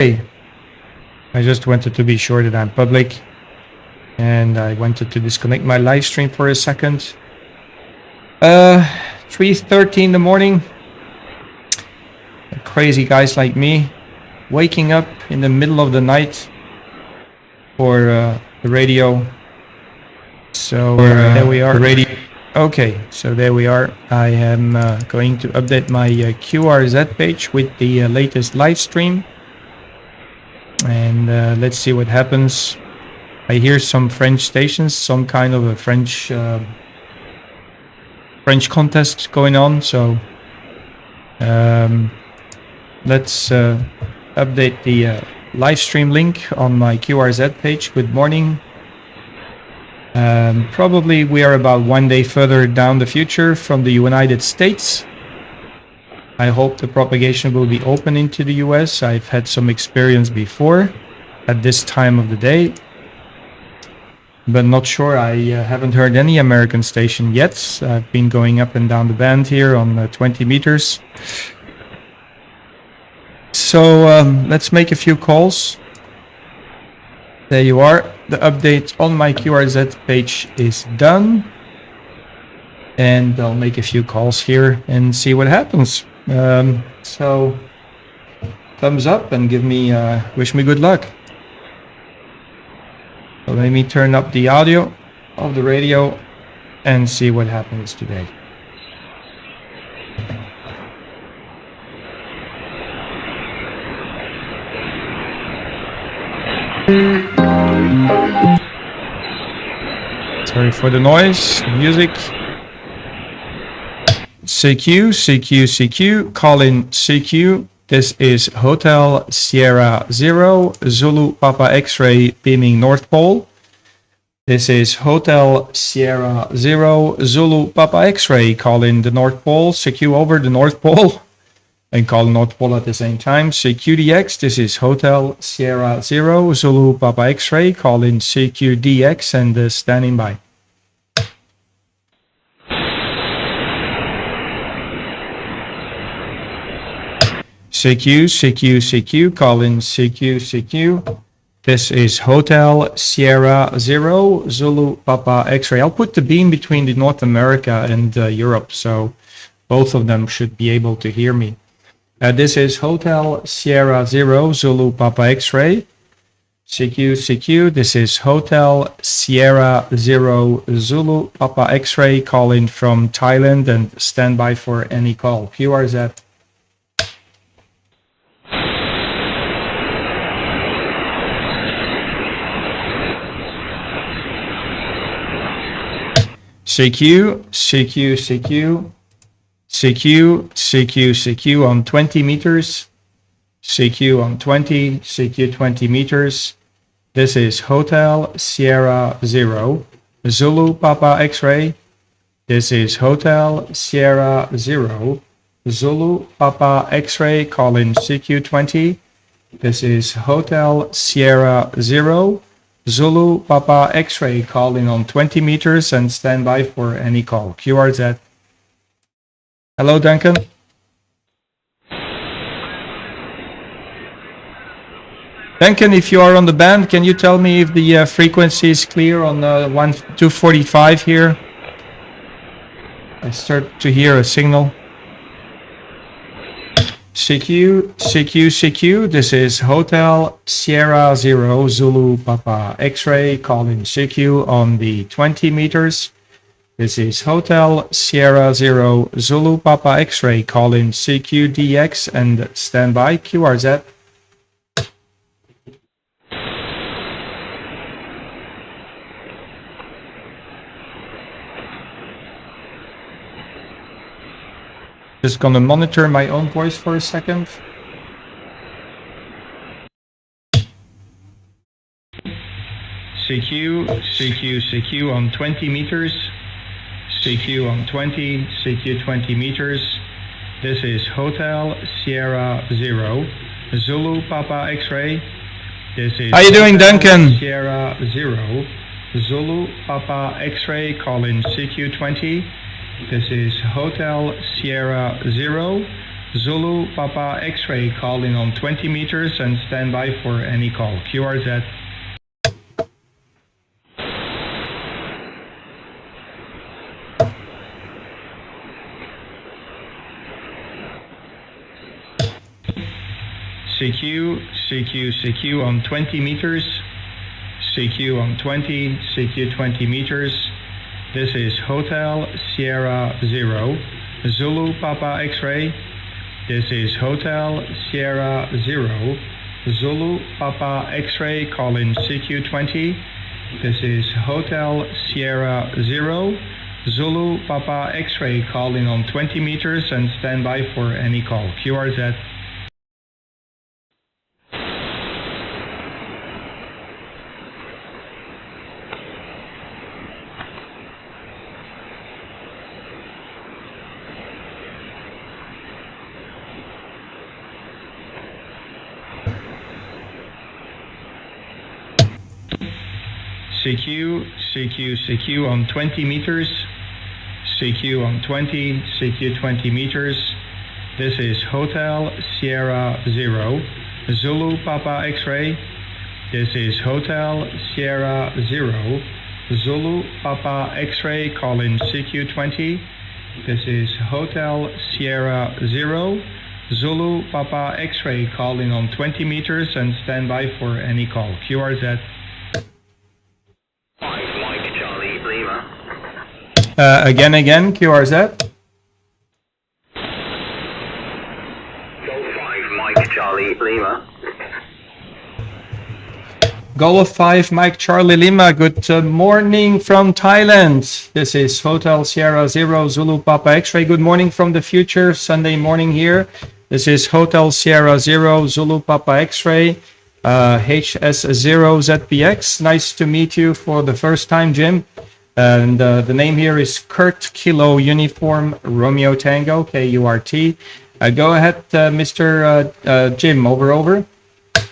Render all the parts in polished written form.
Hey, I just wanted to be sure that I'm public, and I wanted to disconnect my live stream for a second. 3:30 in the morning. Crazy guys like me, waking up in the middle of the night for the radio. So there we are. Okay, so there we are. I am going to update my QRZ page with the latest live stream. And let's see what happens. I hear some French stations, some kind of a French contest going on. So let's update the live stream link on my QRZ page. Good morning. Probably we are about 1 day further down the future from the United States. I hope the propagation will be open into the US. I've had some experience before at this time of the day, but not sure. I haven't heard any American station yet. I've been going up and down the band here on 20 meters. So let's make a few calls. There you are. The update on my QRZ page is done. And I'll make a few calls here and see what happens. So thumbs up and give me wish me good luck. So let me turn up the audio of the radio and see what happens today. Sorry for the noise, music. CQ, CQ, CQ, call in CQ. This is Hotel Sierra 0, Zulu Papa X-ray beaming North Pole. This is Hotel Sierra 0, Zulu Papa X-ray, call in the North Pole, CQ over the North Pole, and call North Pole at the same time. CQDX, this is Hotel Sierra 0, Zulu Papa X-ray, call in CQDX and standing by. CQ, CQ, CQ, call in CQ, CQ. This is Hotel Sierra 0, Zulu Papa X-ray. I'll put the beam between the North America and Europe, so both of them should be able to hear me. This is Hotel Sierra 0, Zulu Papa X-ray. CQ, CQ, this is Hotel Sierra 0, Zulu Papa X-ray, call in from Thailand and stand by for any call. QRZ. CQ, CQ, CQ, CQ, CQ, CQ on 20 meters, CQ on 20, CQ 20 meters. This is Hotel Sierra 0, Zulu Papa X-ray. This is Hotel Sierra 0, Zulu Papa X-ray, call in CQ 20. This is Hotel Sierra 0, Zulu Papa X-ray, call in on 20 meters and stand by for any call. QRZ. Hello, Duncan. Duncan, if you are on the band, can you tell me if the frequency is clear on 245 here? I start to hear a signal. CQ, CQ, CQ, this is Hotel Sierra 0, Zulu Papa X-ray, call in CQ on the 20 meters. This is Hotel Sierra 0, Zulu Papa X-ray, call in CQDX and stand by. QRZ. Just gonna monitor my own voice for a second. CQ, CQ, CQ on 20 meters. CQ on 20, CQ 20 meters. This is Hotel Sierra 0, Zulu Papa X-ray. This is. How you doing, Duncan? Sierra 0, Zulu Papa X-ray, call in CQ 20. This is Hotel Sierra 0, Zulu Papa X-ray calling on 20 meters and stand by for any call. QRZ. CQ on 20 meters. CQ on 20, CQ 20 meters. This is Hotel Sierra 0, Zulu Papa X-ray. This is Hotel Sierra 0, Zulu Papa X-ray calling CQ 20. This is Hotel Sierra 0, Zulu Papa X-ray calling on 20 meters and stand by for any call. QRZ. CQ on 20 meters. CQ on 20, CQ 20 meters. This is Hotel Sierra 0, Zulu Papa X-ray. This is Hotel Sierra 0, Zulu Papa X-ray calling CQ 20. This is Hotel Sierra 0, Zulu Papa X-ray calling on 20 meters and stand by for any call. QRZ. Again, QRZ. Golf 5, Mike Charlie Lima. Golf 5, Mike Charlie Lima. Good morning from Thailand. This is Hotel Sierra 0, Zulu Papa X-ray. Good morning from the future, Sunday morning here. This is Hotel Sierra 0, Zulu Papa X-ray, HS0ZPX. Nice to meet you for the first time, Jim. And the name here is Kurt Kilo Uniform Romeo Tango, KURT. Go ahead, Mr. Jim, over. This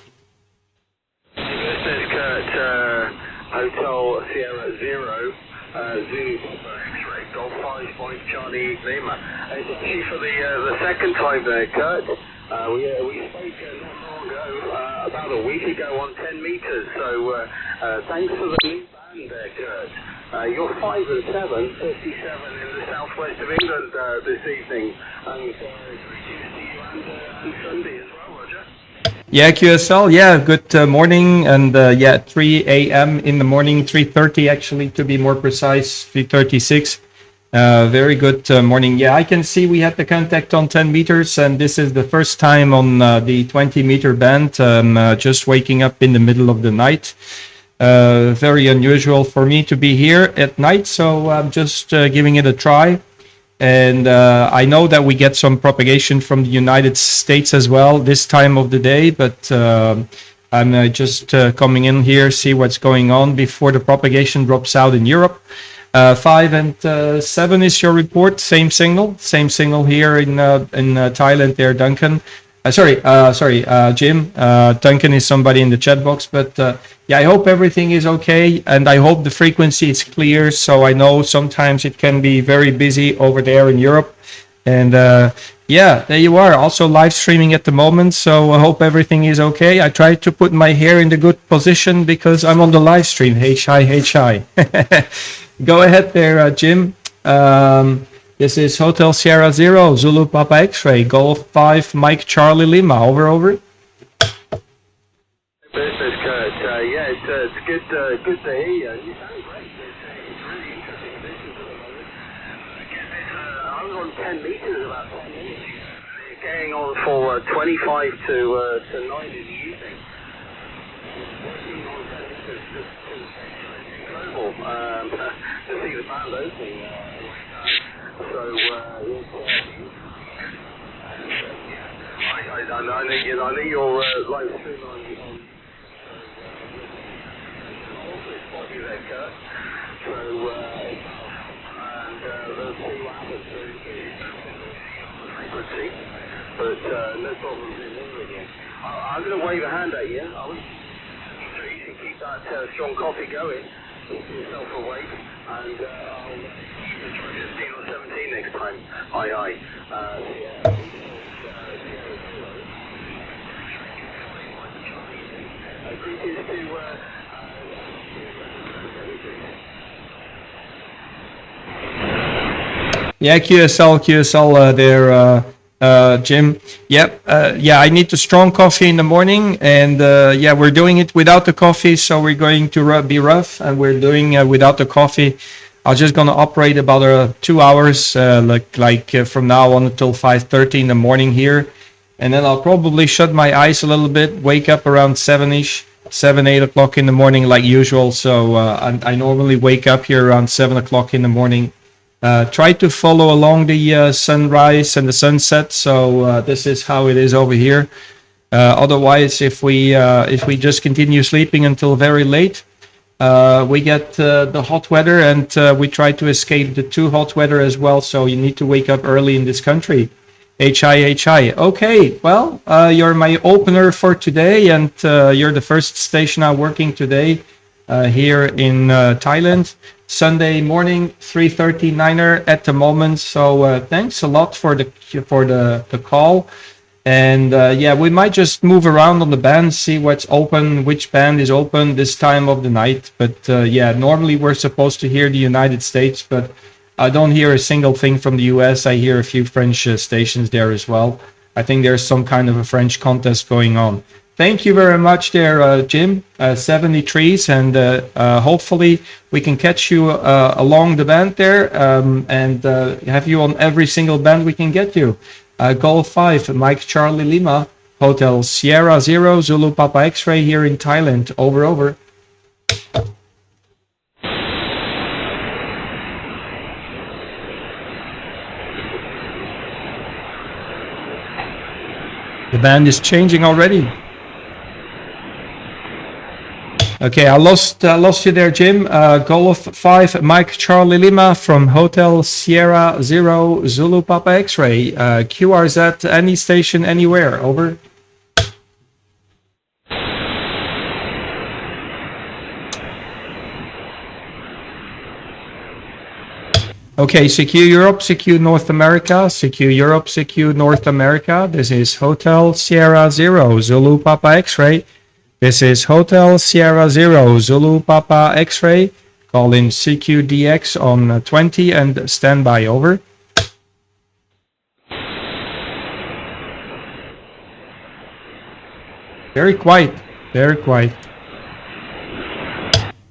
is Kurt, Hotel Sierra 0, Zulu Papa X-ray, Golf 5, Mike Charlie Lima. It's actually for the second time there, Kurt. We spoke not long ago, about a week ago on 10 meters, so thanks for the new band there, Kurt. You're 5 and 7, 57 in the southwest of England this evening. And greetings to you and Sunday as well, Roger. Yeah, QSL. Yeah, good morning. And 3 a.m. in the morning, 3:30 actually to be more precise, 3:36. Very good morning. Yeah, I can see we had the contact on 10 meters, and this is the first time on the 20 meter band. Just waking up in the middle of the night. Very unusual for me to be here at night, so I'm just giving it a try. And I know that we get some propagation from the United States as well this time of the day, but I'm just coming in here, see what's going on before the propagation drops out in Europe. 5 and 7 is your report, same signal here in Thailand there, Duncan. Jim. Duncan is somebody in the chat box, but yeah, I hope everything is okay, and I hope the frequency is clear. So I know sometimes it can be very busy over there in Europe, and yeah, there you are, also live streaming at the moment. So I hope everything is okay. I tried to put my hair in the good position because I'm on the live stream. Hey, shy. Go ahead there, Jim. This is Hotel Sierra 0, Zulu Papa X-ray, Golf 5, Mike Charlie Lima. Over. Business, Kurt. Yeah, it's good to hear you. You sound great. It's really interesting to listen to the moment. I was on 10 meters about 10 minutes ago. It's going on for 25 to 9 in the evening. Working on 10 meters just incredible to see the band opening. So, I know you're live stream on spot you there, Kurt. So, and let's see what happens to the frequency. But no problems in there again. I'm going to wave a hand at you. So you can keep that strong coffee going. Keep yourself awake. And I'll try 15 or 17 next time. Aye. greetings to Yeah, QSL there, Jim. Yep. Yeah, I need the strong coffee in the morning, and yeah, we're doing it without the coffee, so we're going to be rough, and we're doing without the coffee. I'm just gonna operate about 2 hours, from now on until 5:30 in the morning here, and then I'll probably shut my eyes a little bit, wake up around 7-ish, 8 o'clock in the morning like usual. So I normally wake up here around 7 o'clock in the morning. Try to follow along the sunrise and the sunset. So this is how it is over here. Otherwise, if we just continue sleeping until very late, we get the hot weather, and we try to escape the too hot weather as well. So you need to wake up early in this country. HI. Okay, well, you're my opener for today, and you're the first station I'm working today here in Thailand. Sunday morning, 3:39er at the moment. So thanks a lot for the call. And yeah, we might just move around on the band, see what's open, which band is open this time of the night. But yeah, normally we're supposed to hear the United States, but I don't hear a single thing from the US. I hear a few French stations there as well. I think there's some kind of a French contest going on. Thank you very much there, Jim. 73s, and hopefully we can catch you along the band there, and have you on every single band we can get you. Golf 5, Mike Charlie Lima, Hotel Sierra 0, Zulu Papa X-Ray here in Thailand. Over. The band is changing already. Okay, I lost you there, Jim. Golf 5, Mike Charlie Lima from Hotel Sierra 0, Zulu Papa X-Ray. QRZ, any station, anywhere. Over. Okay, CQ Europe, CQ North America, CQ Europe, CQ North America. This is Hotel Sierra 0, Zulu Papa X-Ray. This is Hotel Sierra 0, Zulu Papa X-Ray. Call in CQDX on 20 and stand by. Over. Very quiet.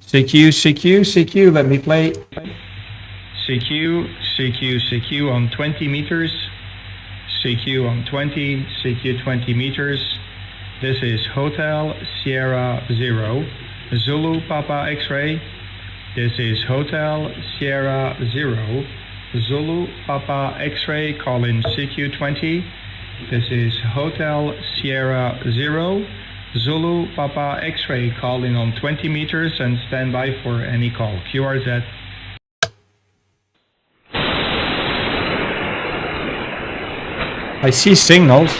CQ, let me play. CQ on 20 meters. CQ on 20, CQ 20 meters. This is Hotel Sierra 0, Zulu Papa X-Ray. This is Hotel Sierra 0, Zulu Papa X-Ray. Call in CQ20. This is Hotel Sierra 0, Zulu Papa X-Ray. Call in on 20 meters and stand by for any call. QRZ. I see signals.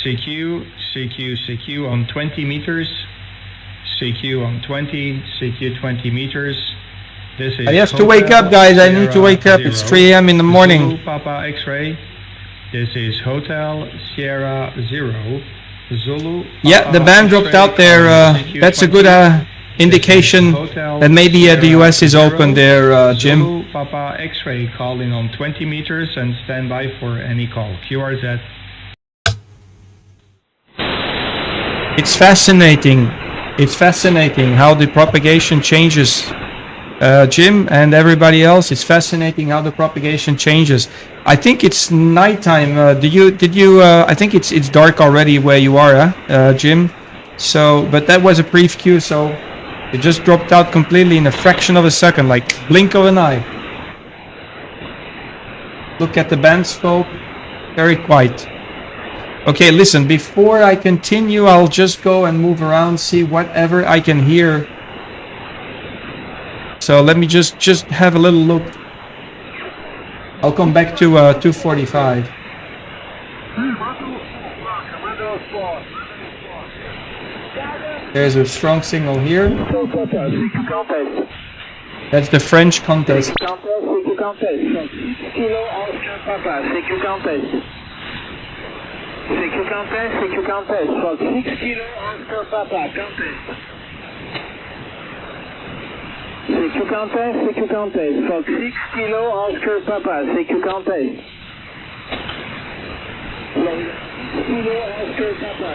CQ on 20 meters. CQ on 20, CQ 20 meters. This is I have to wake up, guys. I need to wake up. It's 3 a.m. in the morning. Zulu Papa X-Ray. This is Hotel Sierra 0, Zulu. Yeah, the band dropped out there. That's a good indication that maybe the US is open there, Jim. Zulu Papa X-Ray, calling on 20 meters and stand by for any call. QRZ. It's fascinating. It's fascinating how the propagation changes, Jim and everybody else. It's fascinating how the propagation changes. I think it's nighttime. Did you? I think it's dark already where you are, Jim. So, but that was a brief cue. So, it just dropped out completely in a fraction of a second, like blink of an eye. Look at the band scope. Very quiet. Okay, listen, before I continue, I'll just go and move around, see whatever I can hear. So let me just have a little look. I'll come back to 245. There's a strong signal here. That's the French contest. contest. 6 kilo Oscar Papa, CQ contest. CQ contest, CQ contest. For 6 kilo Oscar Papa, contest. CQ contest, CQ contest. For 6 kilo Oscar Papa, CQ contest. 6 kilo Oscar Papa.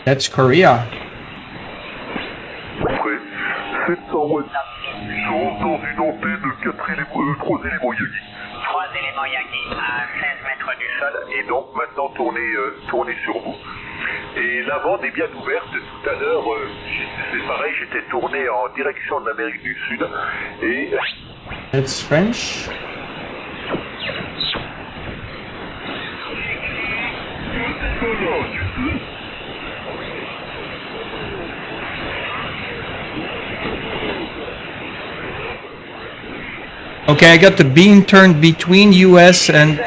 That's Korea. 700 watts. Chauffe dans une antenne de 3 éléments Yagi. 3 éléments Yagi à 16 mètres du sol. Et donc maintenant tournez sur vous. Et la bande est bien ouverte. Tout à l'heure, c'est pareil, j'étais tourné en direction de l'Amérique du Sud. Et That's French. Okay, I got the beam turned between US and...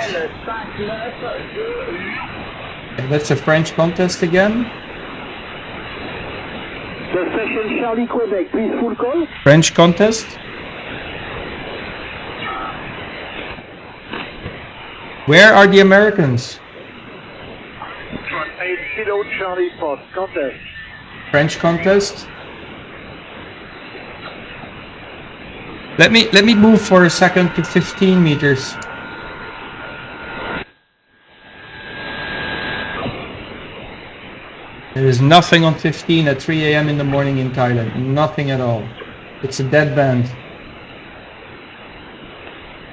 That's a French contest again. The session Charlie Quebec, please full call. French contest. Where are the Americans? 8 kilo Charlie Post, contest. French contest. Let me move for a second to 15 meters. There is nothing on 15 at 3 a.m. in the morning in Thailand. Nothing at all. It's a dead band.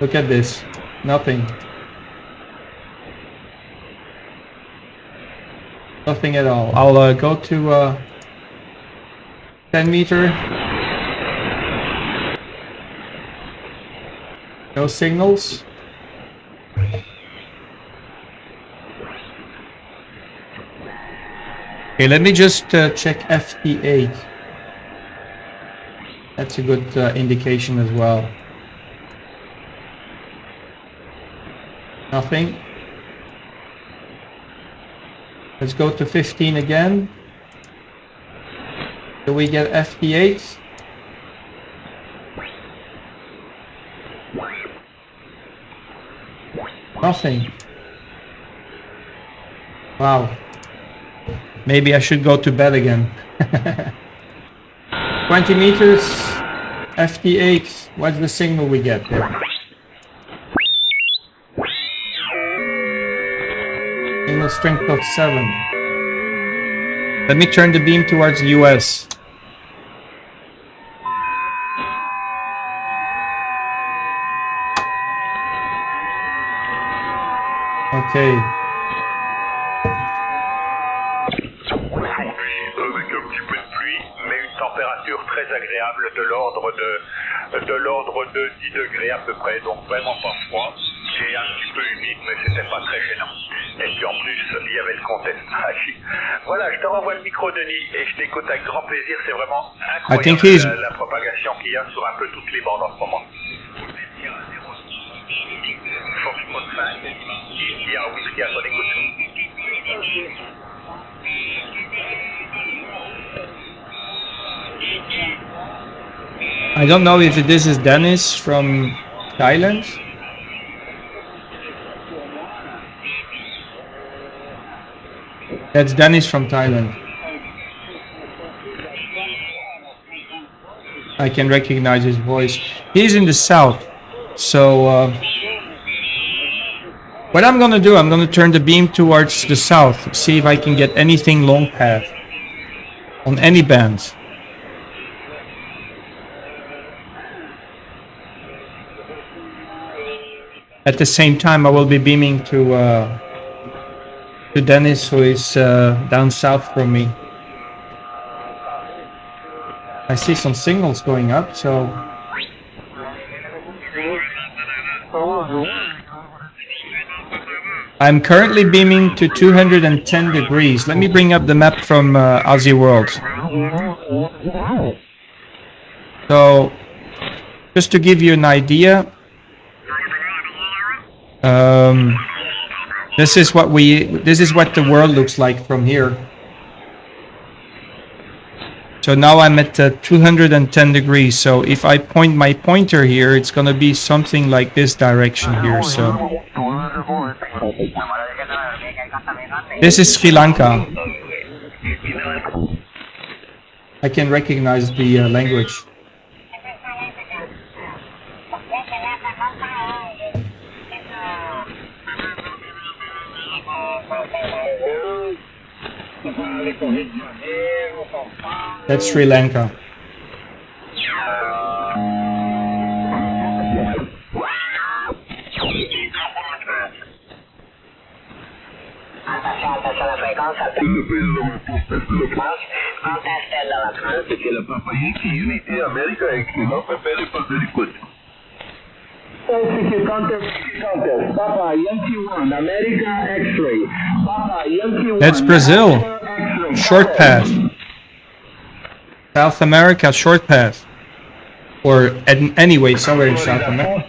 Look at this. Nothing. Nothing at all. I'll go to 10 meter. No signals. Okay, let me just check FT8. That's a good indication as well. Nothing. Let's go to 15 again. Do we get FT8? Nothing. Wow. Maybe I should go to bed again. 20 meters, FT8. What's the signal we get there? Signal strength of 7. Let me turn the beam towards US. Okay. avec un petit peu de pluie, mais une température très agréable de l'ordre de 10 degrés à peu près, donc vraiment pas froid et un petit peu humide, mais c'était pas très gênant. Et puis en plus, il y avait le contest. Voilà, je te renvoie le micro, Denis, et je t'écoute avec grand plaisir. C'est vraiment incroyable la propagation qu'il y a sur un peu toutes les bandes en ce moment. Force mode 5, il y a un whisky à son écoute. I don't know if this is Dennis from Thailand. That's Dennis from Thailand. I can recognize his voice. He's in the south. So what I'm gonna do, I'm gonna turn the beam towards the south, see if I can get anything long path on any band. At the same time, I will be beaming to Dennis, who is down south from me. I see some signals going up, so... I'm currently beaming to 210 degrees. Let me bring up the map from Aussie World. So, just to give you an idea, this is what the world looks like from here. So now I'm at 210 degrees. So if I point my pointer here, it's going to be something like this direction here. So this is Sri Lanka. I can recognize the language. That's Sri Lanka. That's Brazil. Short path. South America, short path. Or anyway, somewhere in South America.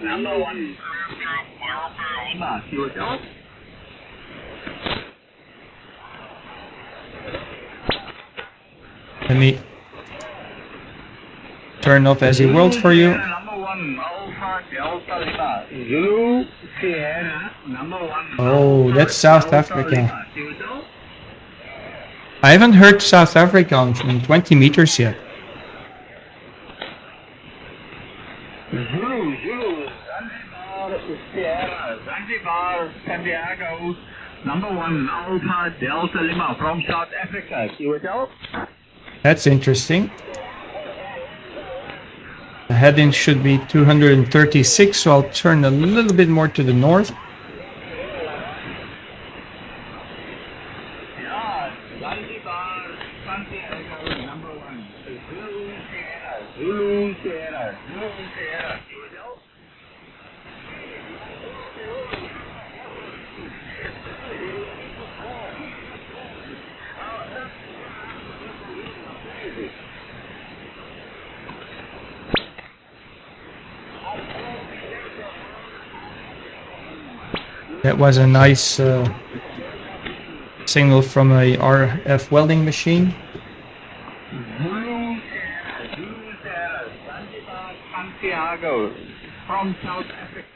Number 1. Let me turn off as a world for you. Oh, that's South Africa. I haven't heard South Africa in 20 meters yet. Zanzibar, Santiago, number 1 Alpha Delta Lima from South Africa. That's interesting. The heading should be 236, so I'll turn a little bit more to the north. Yeah, Zanzibar, Santiago, number 1. Zulu Sierra, Zulu Sierra, Zulu Sierra. That was a nice signal from a RF welding machine. Zulu Sierra, Zanzibar, Santiago, from South Africa.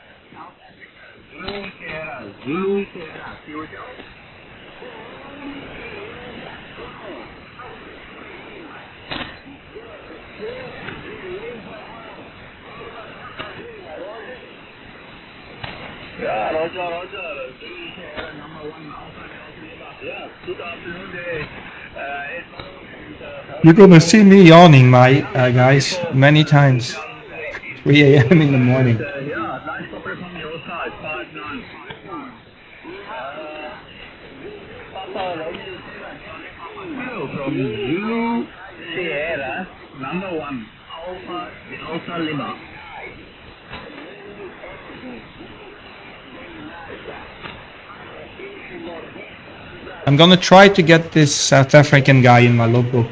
Zulu Sierra, Zulu Sierra. Here we go. Yeah, Roger. Zulu Sierra, number 1 Alpha Delta. Yeah, good afternoon day. You're gonna see me yawning, my guys, many times. 3 a.m. in the morning. Yeah, nice copy from your side, 5-9. From Zulu Sierra, number 1 Alpha Delta Lima. I'm gonna try to get this South African guy in my logbook.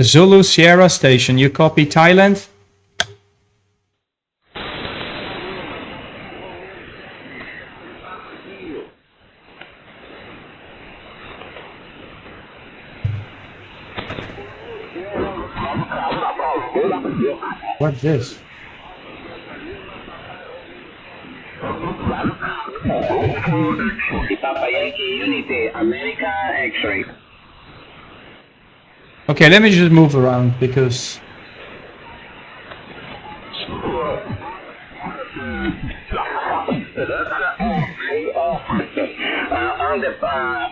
Zulu Sierra Station, you copy Thailand? What's this? Papa Yankee Unity, America X-ray. Okay, let me just move around because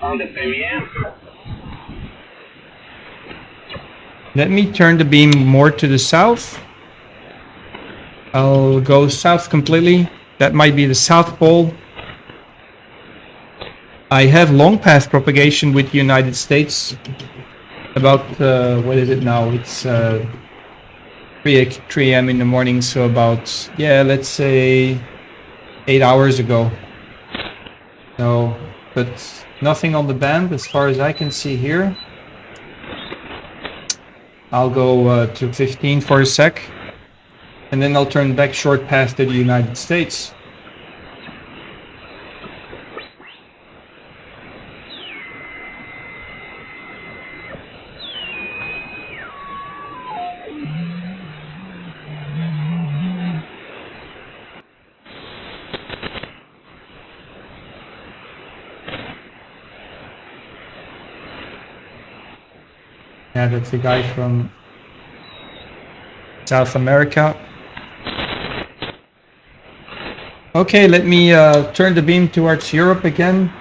On the Premier. Let me turn the beam more to the south. I'll go south completely. That might be the South Pole. I have long path propagation with the United States. About, what is it now? It's 3 a.m. in the morning, so about, yeah, let's say 8 hours ago. So, but nothing on the band as far as I can see here. I'll go to 15 for a sec, and then I'll turn back short path to the United States. Yeah, that's the guy from South America. Okay, let me turn the beam towards Europe again.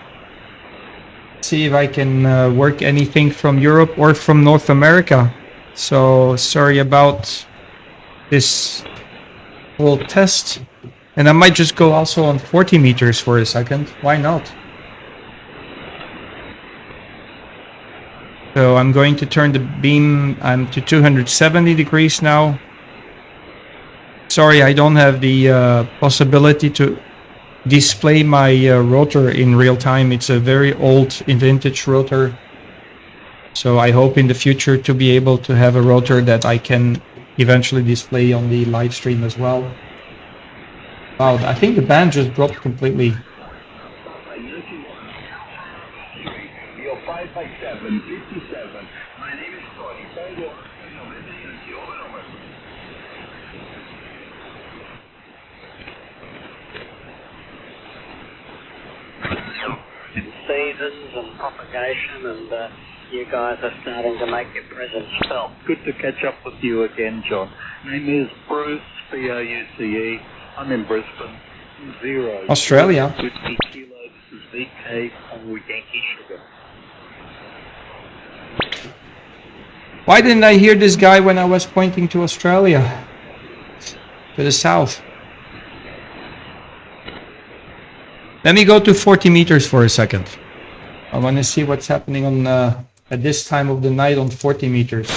See if I can work anything from Europe or from North America. So sorry about this whole test. And I might just go also on 40 meters for a second. Why not? So I'm going to turn the beam, I'm to 270 degrees now. Sorry, I don't have the possibility to display my rotor in real time. It's a very old vintage rotor. So I hope in the future to be able to have a rotor that I can eventually display on the live stream as well. Wow, I think the band just dropped completely. You're 557, 57. My name is Tony. Seasons and propagation, and you guys are starting to make your presence felt. Good to catch up with you again, John. Name is Bruce, BRUCE. I'm in Brisbane. 0. Australia. 50 kilos. This is VK for Yankee Sugar. Why didn't I hear this guy when I was pointing to Australia? To the south. Let me go to 40 meters for a second. I want to see what's happening on at this time of the night on 40 meters.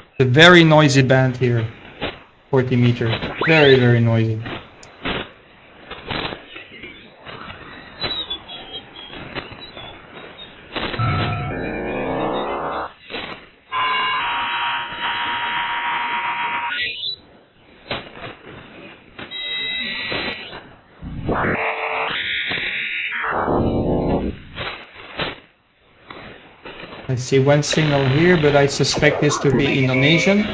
It's a very noisy band here. 40 meters. Very, very noisy. I see one signal here, but I suspect this to be Indonesian.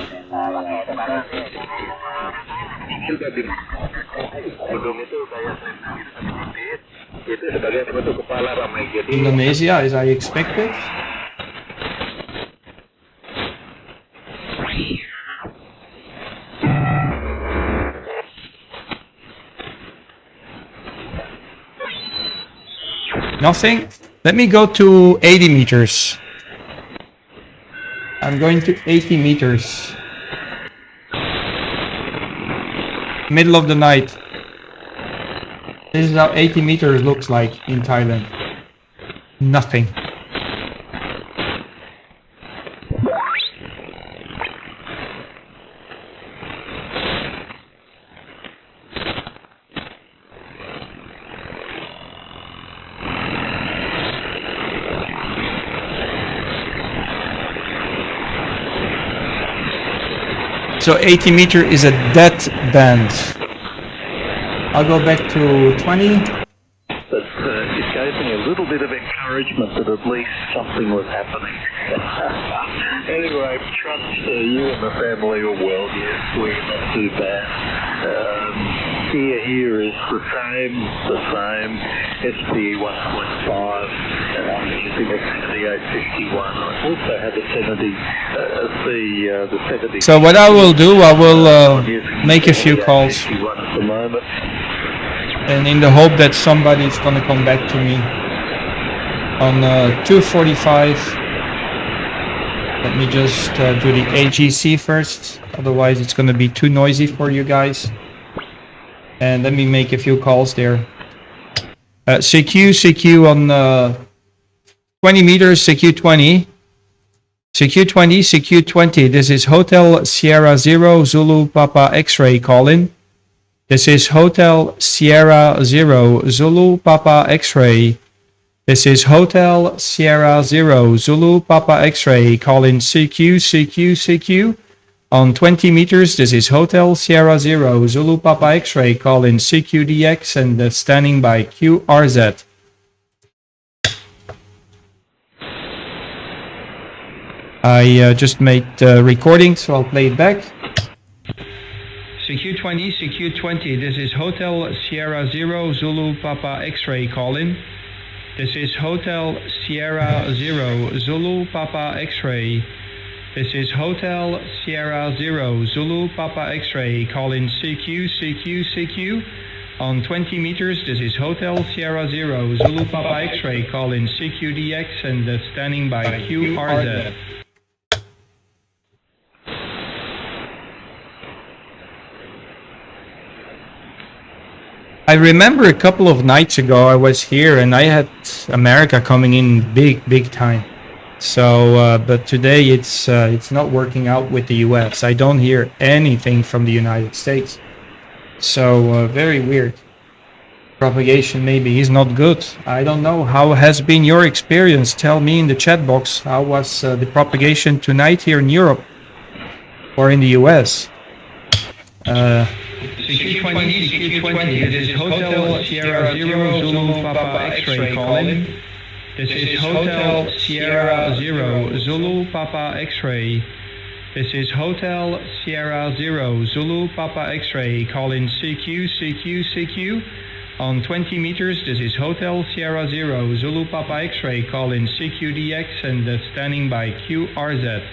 Indonesia, as I expected. Nothing. Let me go to 80 meters. I'm going to 80 meters. Middle of the night. This is how 80 meters looks like in Thailand. Nothing. So 80 meter is a dead band. I'll go back to 20. But it gave me a little bit of encouragement that at least something was happening. Anyway, trust you and the family are well. Yes, we're not too bad. Here is the same, SP 1.5. using a 7851. I also had the 70. So what I will do, I will make a few calls, at the moment. and in the hope that somebody is going to come back to me on 245. Let me just do the AGC first, otherwise it's going to be too noisy for you guys. And let me make a few calls there. CQ on 20 meters, CQ20. CQ20, CQ20, this is Hotel Sierra Zero Zulu Papa X-ray calling. This is Hotel Sierra Zero Zulu Papa X-ray. This is Hotel Sierra Zero Zulu Papa X-ray calling CQ. On 20 meters, this is Hotel Sierra Zero Zulu Papa X-ray calling CQDX and standing by QRZ. I just made recording, so I'll play it back. CQ20, this is Hotel Sierra Zero Zulu Papa X-ray calling. This is Hotel Sierra Zero Zulu Papa X-ray. This is Hotel Sierra Zero Zulu Papa X-ray calling CQ. On 20 meters, this is Hotel Sierra Zero Zulu Papa X-ray calling CQDX and standing by QRZ. I remember a couple of nights ago I was here and I had America coming in big time. So, but today it's not working out with the US. I don't hear anything from the United States. So, very weird. Propagation maybe is not good. I don't know. How has been your experience? Tell me in the chat box. How was the propagation tonight here in Europe or in the US? CQ20, this is Hotel Sierra Zero Zulu Papa X-ray calling. This is Hotel Sierra Zero Zulu Papa X-ray. This is Hotel Sierra Zero Zulu Papa X-ray calling CQ. On 20 meters, this is Hotel Sierra Zero Zulu Papa X-ray calling CQDX and standing by QRZ.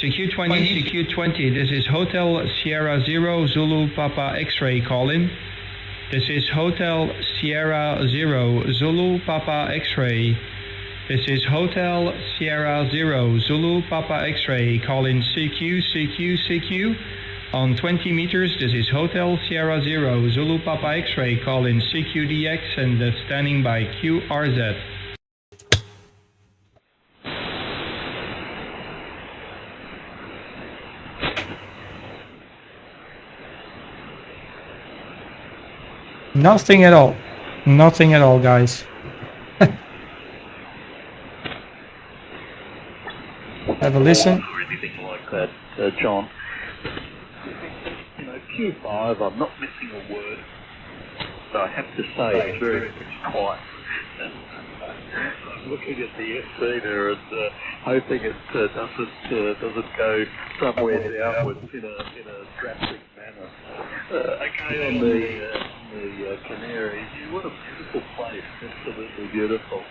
CQ20, this is Hotel Sierra Zero Zulu Papa X-ray calling. This is Hotel Sierra Zero Zulu Papa X-ray. This is Hotel Sierra Zero Zulu Papa X-ray calling CQ. On 20 meters, this is Hotel Sierra Zero Zulu Papa X-ray calling CQDX and standing by QRZ. Nothing at all. Nothing at all, guys. Have a listen. Or anything like that, John. You know, Q5, I'm not missing a word. But I have to say, it's very quiet. I'm looking at the S-Theta and hoping it doesn't go somewhere downwards in a drastic manner. Again, on the Canaries, what a beautiful place, absolutely beautiful.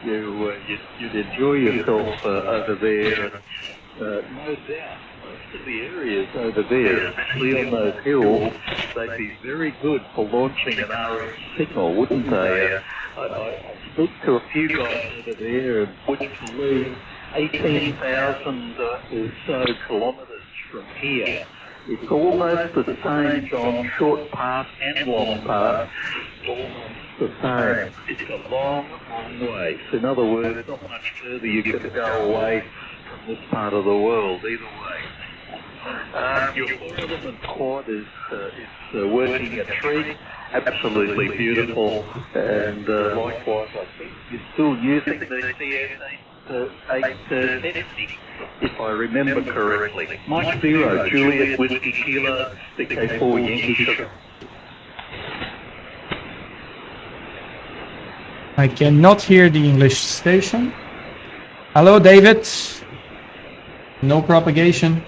You'd enjoy yourself over there, and no doubt most of the areas over there, especially on those hills, they'd be very good for launching an RF signal, wouldn't they? I spoke to a few guys over there which flew 18,000 or so kilometres from here. It's almost the same, John, short path and long path, almost the same. It's a long way. So in other words, not much further you could go away from this part of the world, either way. Your 4-element quad is working a treat, absolutely beautiful, and likewise I think you're still using the CS 850, if I remember correctly. Mike 0, Juliet Whiskey Kilo, Victor 4 Yankee Sugar. I cannot hear the English station. Hello, David. No propagation.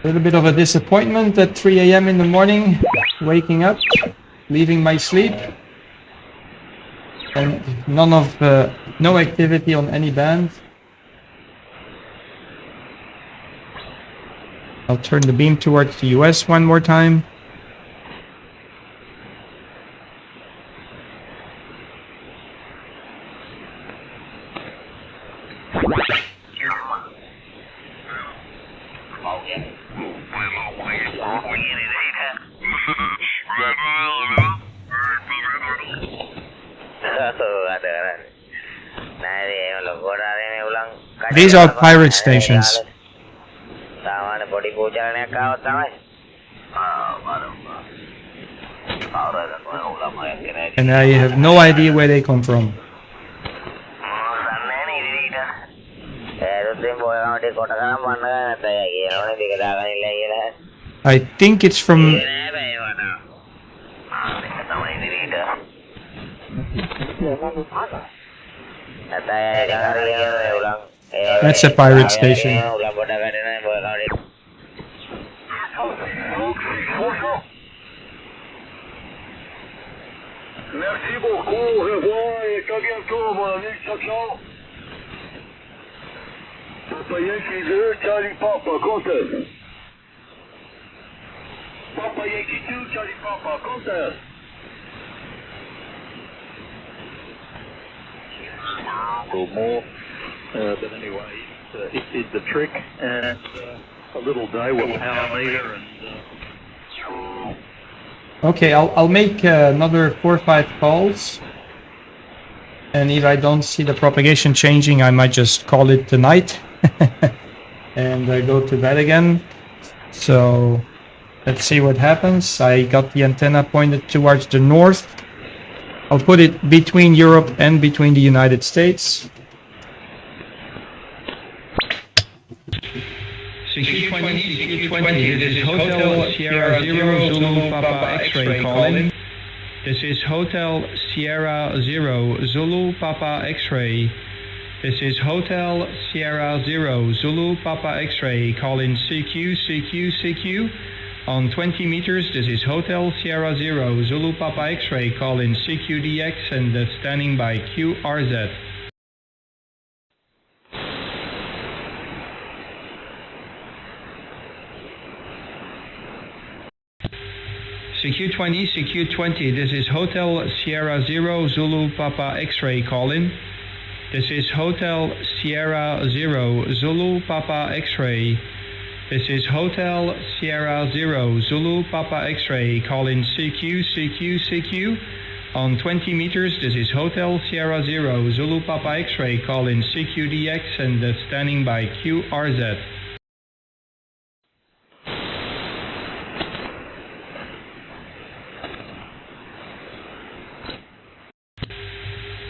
A little bit of a disappointment at 3 a.m. in the morning, waking up, leaving my sleep, and no activity on any band. I'll turn the beam towards the US one more time. These are pirate stations. And I have no idea where they come from. I think it's from... That's a pirate station. Merci beaucoup, au revoir et à bientôt, mon ami, ciao, ciao. Papa Yankee 2, Charlie Papa, compteur. Papa Yankee 2, Charlie Papa, compteur. Or more, but anyway, it did the trick, and a little day with power meter and... Okay, I'll make another 4 or 5 calls, and if I don't see the propagation changing, I might just call it tonight and go to bed again. So let's see what happens. I got the antenna pointed towards the north. I'll put it between Europe and between the United States. CQ20, CQ20, this is Hotel Sierra Zero Zulu Papa X-ray calling. This is Hotel Sierra Zero Zulu Papa X-ray. This is Hotel Sierra Zero Zulu Papa X-ray calling CQ, CQ, CQ. On 20 meters, this is Hotel Sierra Zero Zulu Papa X-ray calling CQDX and standing by QRZ. CQ20, CQ20, this is Hotel Sierra Zero Zulu Papa X-ray calling. This is Hotel Sierra Zero Zulu Papa X-ray. This is Hotel Sierra Zero Zulu Papa X-ray calling CQ, CQ, CQ. On 20 meters, this is Hotel Sierra Zero Zulu Papa X-ray calling CQDX and standing by QRZ.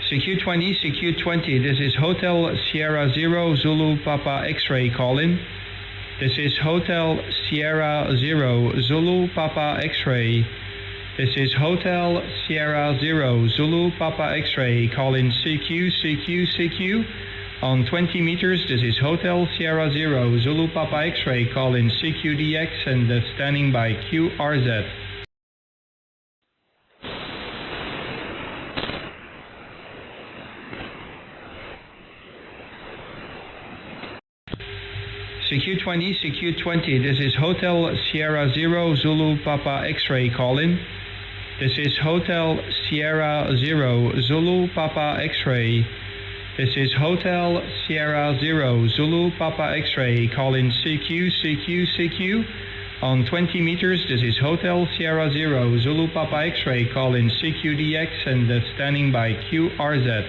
CQ20, CQ20, this is Hotel Sierra Zero Zulu Papa X-ray calling. This is Hotel Sierra Zero Zulu Papa X-ray. This is Hotel Sierra Zero Zulu Papa X-ray calling CQ, CQ, CQ. On 20 meters, this is Hotel Sierra Zero Zulu Papa X-ray calling CQDX and standing by QRZ. CQ20, CQ20, this is Hotel Sierra Zero Zulu Papa X-ray calling. This is Hotel Sierra Zero Zulu Papa X-ray. This is Hotel Sierra Zero Zulu Papa X-ray calling CQ, CQ, CQ. On 20 meters, this is Hotel Sierra Zero Zulu Papa X-ray calling CQDX and standing by QRZ.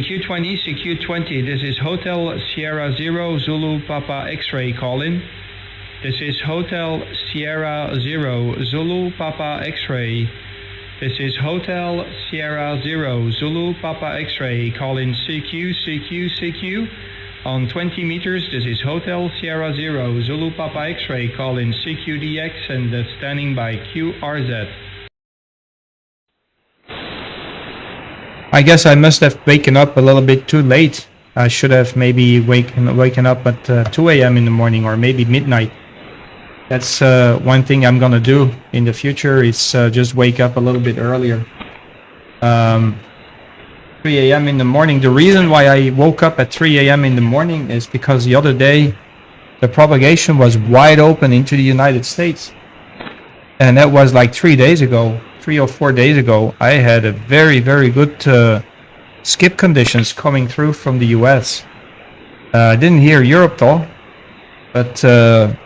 CQ20, CQ20. This is Hotel Sierra Zero Zulu Papa X-ray calling. This is Hotel Sierra Zero Zulu Papa X-ray. This is Hotel Sierra Zero Zulu Papa X-ray calling CQ, CQ, CQ. On 20 meters, this is Hotel Sierra Zero Zulu Papa X-ray calling CQDX and standing by QRZ. I guess I must have waken up a little bit too late. I should have maybe waken up at 2 a.m. in the morning or maybe midnight. That's one thing I'm gonna do in the future is just wake up a little bit earlier. 3 a.m. in the morning. The reason why I woke up at 3 a.m. in the morning is because the other day the propagation was wide open into the United States. And that was like 3 days ago. 3 or 4 days ago, I had a very, very good skip conditions coming through from the US. I didn't hear Europe though, but 3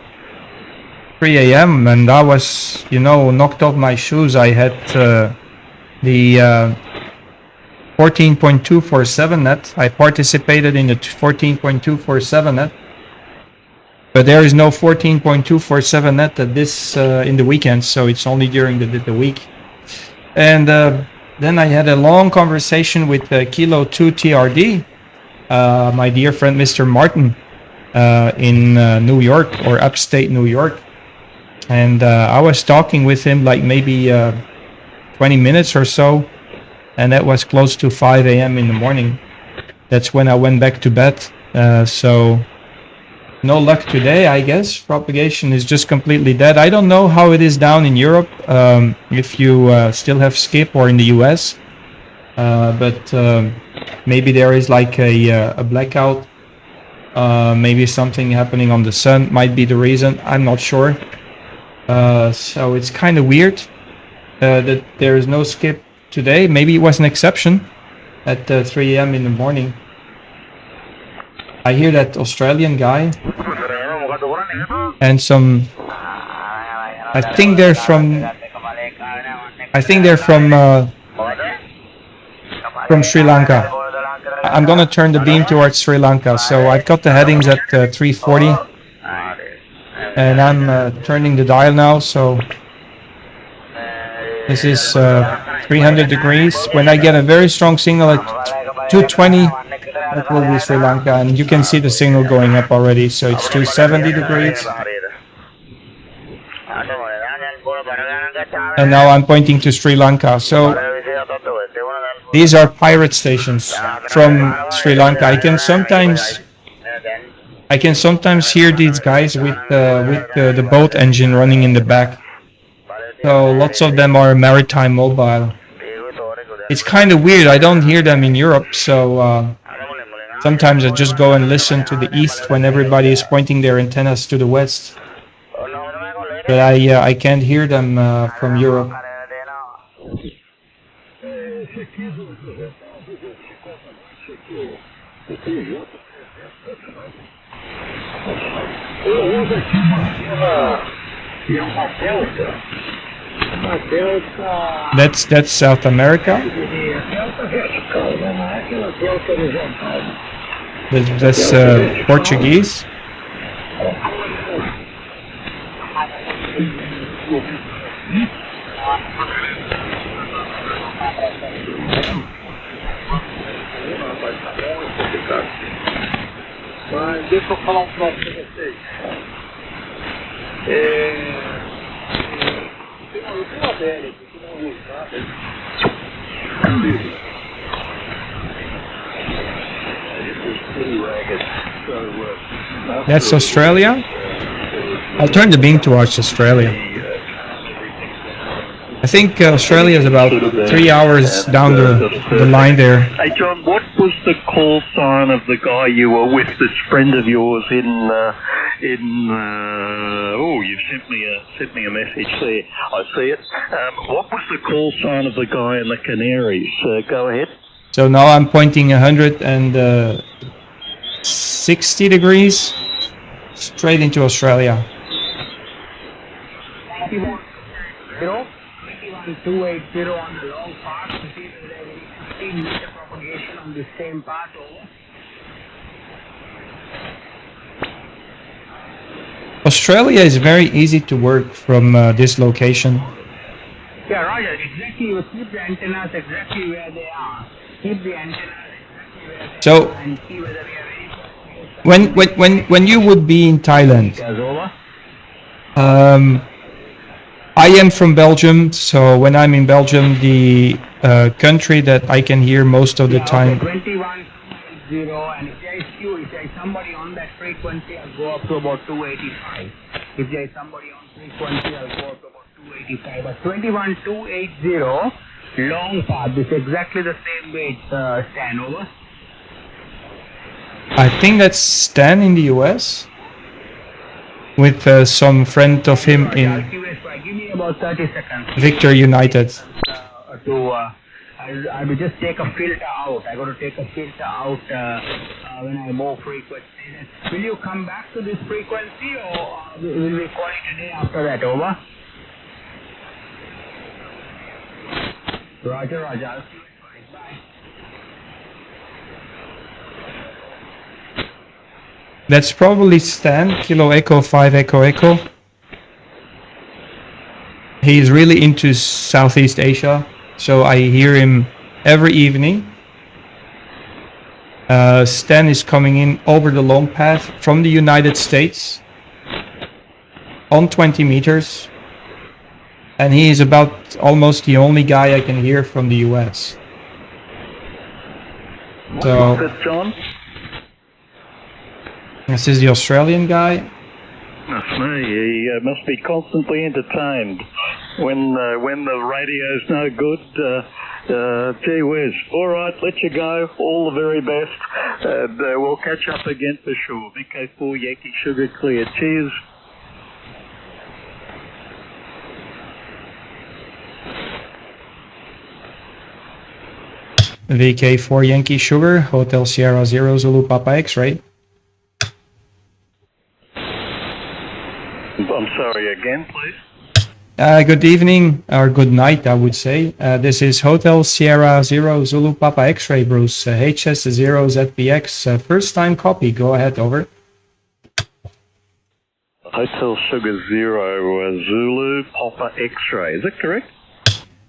a.m. and I was, you know, knocked off my shoes. I had the 14.247 net. I participated in the 14.247 net, but there is no 14.247 net at this in the weekend, so it's only during the week. And then I had a long conversation with Kilo 2 TRD, my dear friend Mr. Martin in New York or upstate New York. And I was talking with him like maybe 20 minutes or so. And that was close to 5 a.m. in the morning. That's when I went back to bed. So no luck today, I guess. Propagation is just completely dead. I don't know how it is down in Europe, if you still have skip, or in the US. But maybe there is like a blackout. Maybe something happening on the sun might be the reason. I'm not sure. So it's kind of weird that there is no skip today. Maybe it was an exception at 3 a.m. in the morning. I hear that Australian guy and some, I think they're from Sri Lanka. I'm gonna turn the beam towards Sri Lanka. So I've got the headings at 340 and I'm turning the dial now. So this is 300 degrees. When I get a very strong signal at 220, that will be Sri Lanka, and you can see the signal going up already. So it's 270 degrees. And now I'm pointing to Sri Lanka. So these are pirate stations from Sri Lanka. I can sometimes hear these guys with the boat engine running in the back. So lots of them are maritime mobile. It's kind of weird. I don't hear them in Europe, so sometimes I just go and listen to the east when everybody is pointing their antennas to the west. But I can't hear them from Europe. That's South America. That's Portuguese. Deixa eu falar um troço pra vocês. Eu tenho uma velha aqui que não uso, tá? That's Australia. I'll turn the beam towards Australia. I think Australia is about 3 hours down the line there. Hey John, what was the call sign of the guy you were with, this friend of yours in oh, you've sent me a message there. I see it. What was the call sign of the guy in the Canaries? Go ahead. So now I'm pointing 160 degrees straight into Australia. 280 on the long path, 15 meter propagation on the same path, over. Australia is very easy to work from this location. Yeah, Roger, exactly. You keep the antennas exactly where they are. Keep the antennas exactly where they So, are and see whether we are ready. when you would be in Thailand, Yes, over. I am from Belgium, so when I'm in Belgium, the country that I can hear most of the time. 2180, and if there is queue, if there is somebody on that frequency, I'll go up to about 285. If there is somebody on frequency, I'll go up to about 285. But 21280, long path, is exactly the same way it's Stan, over. I think that's Stan in the US, with some friend of him in Give me about 30 seconds. Victor United. I will just take a filter out. I got to take a filter out when I move frequency. Will you come back to this frequency, or will we call it a day after that? Over. Roger, Roger. I'll see you. Bye. That's probably Stan, Kilo Echo 5 Echo Echo. He's really into Southeast Asia, so I hear him every evening. Stan is coming in over the long path from the United States on 20 meters, and he is about almost the only guy I can hear from the US. So, What's it, John? this is the Australian guy. That's me. He must be constantly entertained. When the radio's no good, gee whiz. All right, let you go. All the very best. And we'll catch up again for sure. VK4 Yankee Sugar Clear. Cheers. VK4 Yankee Sugar, Hotel Sierra 0 Zulu Papa X-Ray. I'm sorry again, please. Good evening, or good night, I would say. This is Hotel Sierra 0 Zulu Papa X-Ray, Bruce. HS0ZPX, first time copy. Go ahead, over. Hotel Sugar Zero Zulu Papa X-Ray. Is that correct?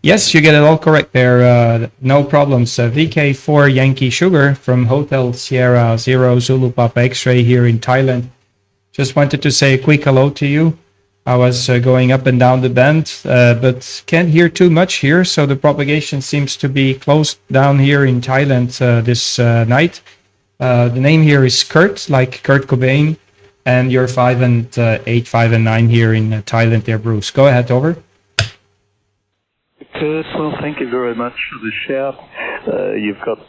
Yes, you get it all correct there. No problems. VK4 Yankee Sugar from Hotel Sierra 0 Zulu Papa X-Ray here in Thailand. Just wanted to say a quick hello to you. I was going up and down the band, but can't hear too much here, so the propagation seems to be closed down here in Thailand this night. The name here is Kurt, like Kurt Cobain, and you're 5 and 8, 5 and 9 here in Thailand there, Bruce. Go ahead, over. Kurt, well, thank you very much for the shout. You've got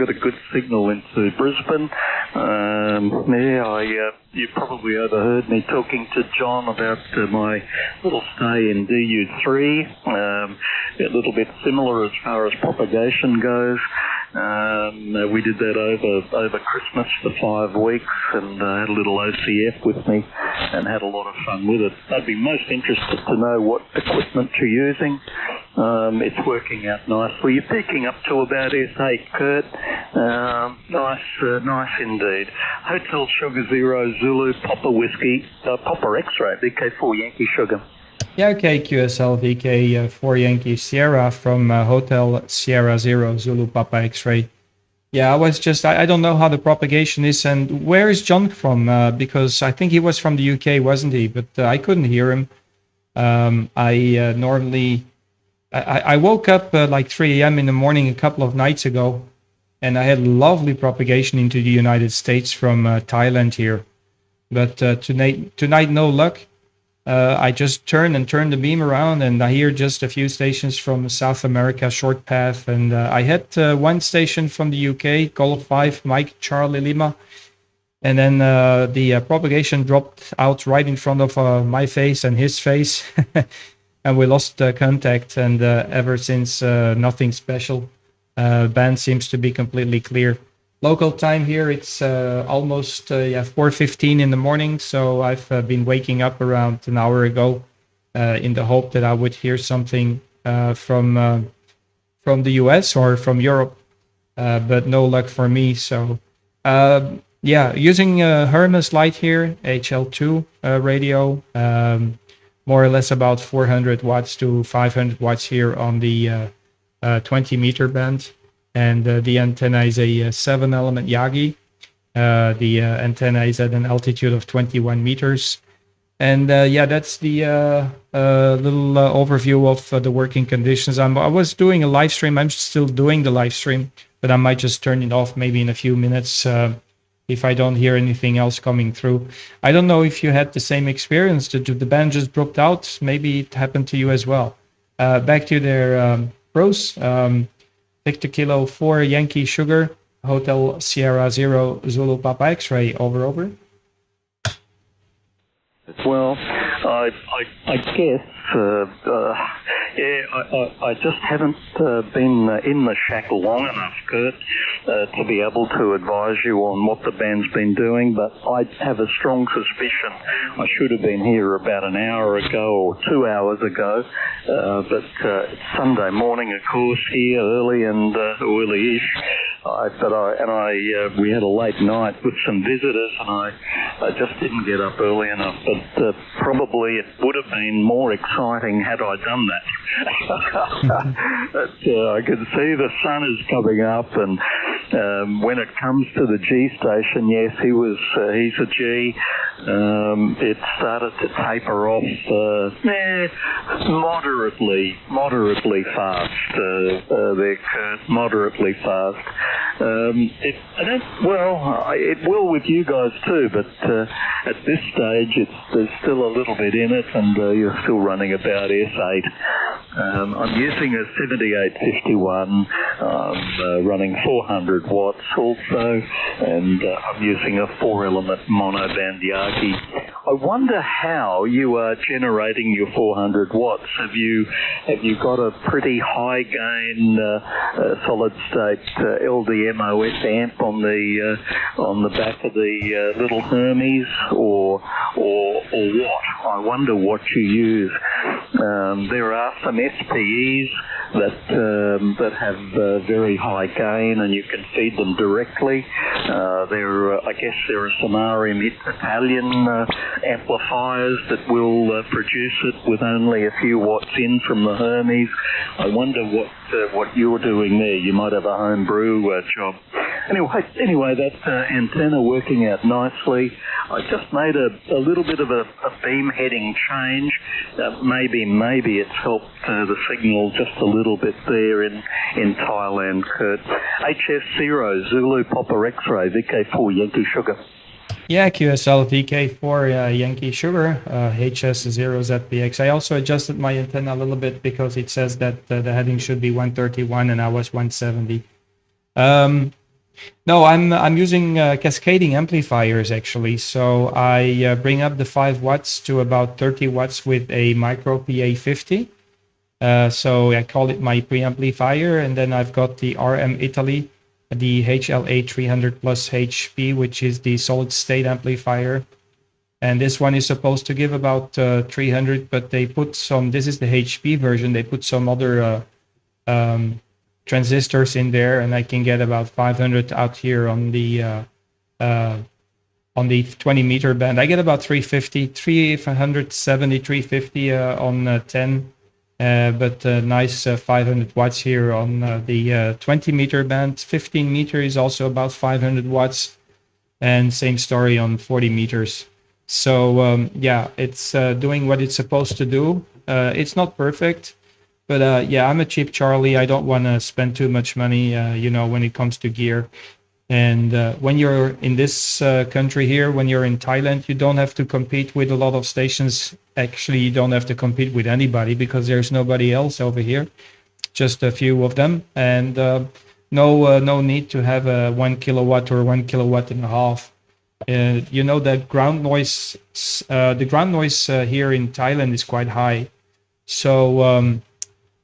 a good signal into Brisbane. You probably overheard me talking to John about my little stay in DU3. A little bit similar as far as propagation goes. We did that over Christmas for 5 weeks, and had a little OCF with me and had a lot of fun with it. I'd be most interested to know what equipment you're using. It's working out nicely. You're picking up to about S8, Kurt. Nice indeed. Hotel Sugar Zero Zulu Papa Whiskey, Papa X-Ray, VK4 Yankee Sugar. Yeah, okay, QSL VK4 Yankee Sierra from Hotel Sierra 0 Zulu Papa X-Ray. Yeah, I don't know how the propagation is, and where is John from? Because I think he was from the UK, wasn't he? But I couldn't hear him. I woke up like 3 a.m. in the morning a couple of nights ago, and I had lovely propagation into the United States from Thailand here. But tonight, no luck. I just turned the beam around, and I hear just a few stations from South America, short path, and I had one station from the UK, Golf 5, Mike Charlie Lima, and then the propagation dropped out right in front of my face and his face, and we lost contact, and ever since, nothing special. Band seems to be completely clear. Local time here, it's almost 4:15 in the morning, so I've been waking up around an hour ago in the hope that I would hear something from the US or from Europe. but no luck for me. So yeah, using Hermes Lite here, HL2 radio, more or less about 400 watts to 500 watts here on the 20 meter band. And the antenna is a 7-element Yagi. The antenna is at an altitude of 21 meters. And yeah, that's the little overview of the working conditions. I was doing a live stream. I'm still doing the live stream, but I might just turn it off maybe in a few minutes if I don't hear anything else coming through. I don't know if you had the same experience. The band just dropped out. Maybe it happened to you as well. Back to their pros. Victor Kilo 4 Yankee Sugar, Hotel Sierra 0 Zulu Papa X-ray, over. Well, I guess, yeah, I just haven't been in the shack long enough, Kurt, to be able to advise you on what the band's been doing, but I have a strong suspicion I should have been here about an hour ago or 2 hours ago, but it's Sunday morning, of course, here, early and early-ish. We had a late night with some visitors, and I just didn't get up early enough. But probably it would have been more exciting had I done that. But, I can see the sun is coming up, and when it comes to the G station, yes, he's a G. It started to taper off moderately fast. There, Kurt, moderately fast. It will with you guys too, but at this stage there's still a little bit in it, and you're still running about S8. I'm using a 7851, running 400 watts also, and I'm using a 4-element monoband Yagi. I wonder how you are generating your 400 watts. Have you got a pretty high gain solid state LDMOS amp on the back of the little Hermes, or what? I wonder what you use. There are some SPEs that have very high gain, and you can feed them directly. I guess there are some RM Italian amplifiers that will produce it with only a few watts in from the Hermes. I wonder what you're doing there. You might have a home brew job. Anyway, that antenna working out nicely. I just made a little bit of a beam heading change. Maybe it's helped the signal just a little bit there in Thailand, Kurt. HS0 Zulu Papa X-ray VK4 Yankee Sugar. Yeah, QSL VK4 Yankee Sugar, HS0 ZPX. I also adjusted my antenna a little bit because it says that the heading should be 131 and I was 170. No, I'm using cascading amplifiers actually. So I bring up the 5 watts to about 30 watts with a micro PA50. So I call it my preamplifier, and then I've got the RM Italy, the HLA 300 plus HP, which is the solid state amplifier. And this one is supposed to give about 300, but they put some, this is the HP version, they put some other transistors in there, and I can get about 500 out here on the 20 meter band. I get about 350, 370, 350 on 10. But nice 500 watts here on the 20 meter band. 15 meter is also about 500 watts, and same story on 40 meters. So yeah, it's doing what it's supposed to do. It's not perfect, but yeah, I'm a cheap Charlie. I don't want to spend too much money, when it comes to gear. And when you're in this country here, when you're in Thailand, you don't have to compete with a lot of stations. Actually, you don't have to compete with anybody because there's nobody else over here, just a few of them. And no need to have a 1 kilowatt or 1 kilowatt and a half. That ground noise, the ground noise here in Thailand is quite high. So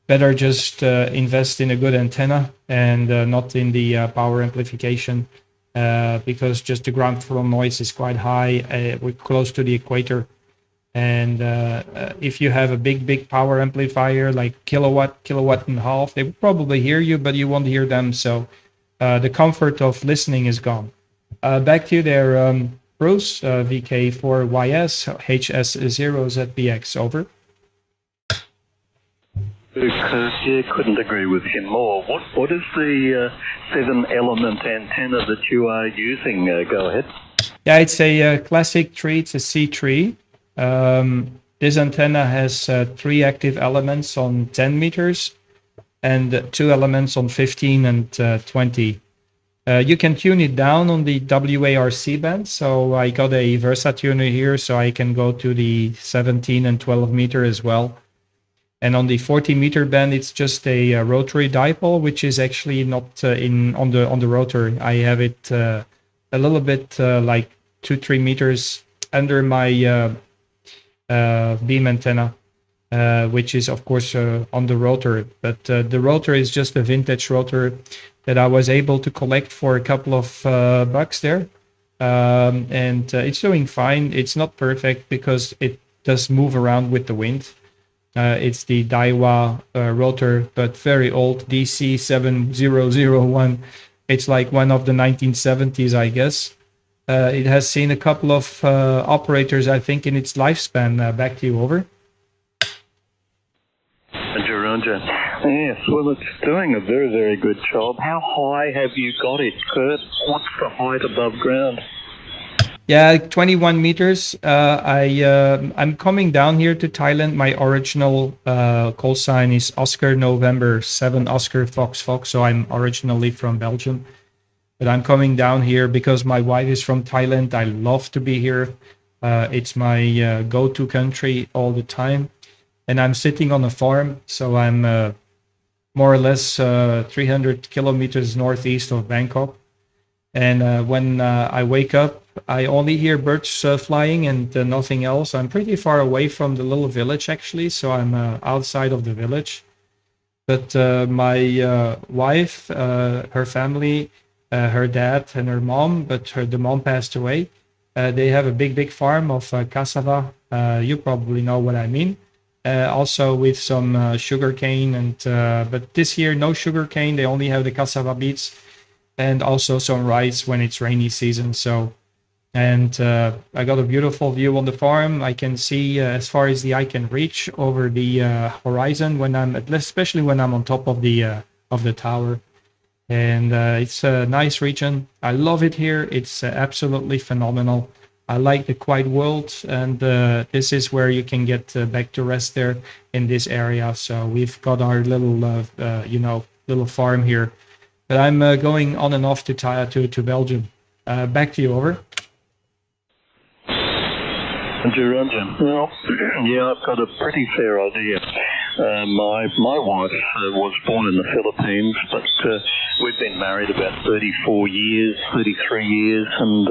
better just invest in a good antenna and not in the power amplification, because just the ground floor noise is quite high. We're close to the equator, and if you have a big power amplifier like kilowatt and a half, they will probably hear you, but you won't hear them. So the comfort of listening is gone. Back to you there, Bruce, VK4YS, HS0ZBX, over. Yeah, couldn't agree with him more. What is the 7-element antenna that you are using? Go ahead. Yeah, it's a classic tree. It's a C3. This antenna has 3 active elements on 10 meters and 2 elements on 15 and 20. You can tune it down on the WARC band. So I got a Versa tuner here, so I can go to the 17 and 12 meter as well. And on the 40 meter band, it's just a rotary dipole, which is actually not on the rotor. I have it a little bit like 2-3 meters under my beam antenna, which is of course on the rotor. But the rotor is just a vintage rotor that I was able to collect for a couple of bucks there, and it's doing fine. It's not perfect because it does move around with the wind. It's the Daiwa rotor, but very old, DC7001. It's like one of the 1970s, I guess. It has seen a couple of operators, I think, in its lifespan. Back to you, over. Roger. Yes, well, it's doing a very, very good job. How high have you got it, Kurt? What's the height above ground? Yeah, 21 meters. I'm coming down here to Thailand. My original call sign is Oscar November 7 Oscar Fox Fox. So I'm originally from Belgium, but I'm coming down here because my wife is from Thailand. I love to be here. It's my go-to country all the time, and I'm sitting on a farm. So I'm more or less 300 kilometers northeast of Bangkok. And when I wake up, I only hear birds flying and nothing else. I'm pretty far away from the little village, actually, so I'm outside of the village. But my wife, her family, her dad and her mom, but the mom passed away. They have a big farm of cassava. You probably know what I mean. Also with some sugar cane, and but this year no sugar cane. They only have the cassava beets, and also some rice when it's rainy season. So, and I got a beautiful view on the farm. I can see as far as the eye can reach over the horizon when especially when I'm on top of the tower. And it's a nice region. I love it here. It's absolutely phenomenal. I like the quiet world, and this is where you can get back to rest there in this area. So we've got our little, little farm here. But I'm going on and off to Belgium. Back to you, over. Roger. Well, yeah, I've got a pretty fair idea. My wife was born in the Philippines, but we've been married about 33 years, and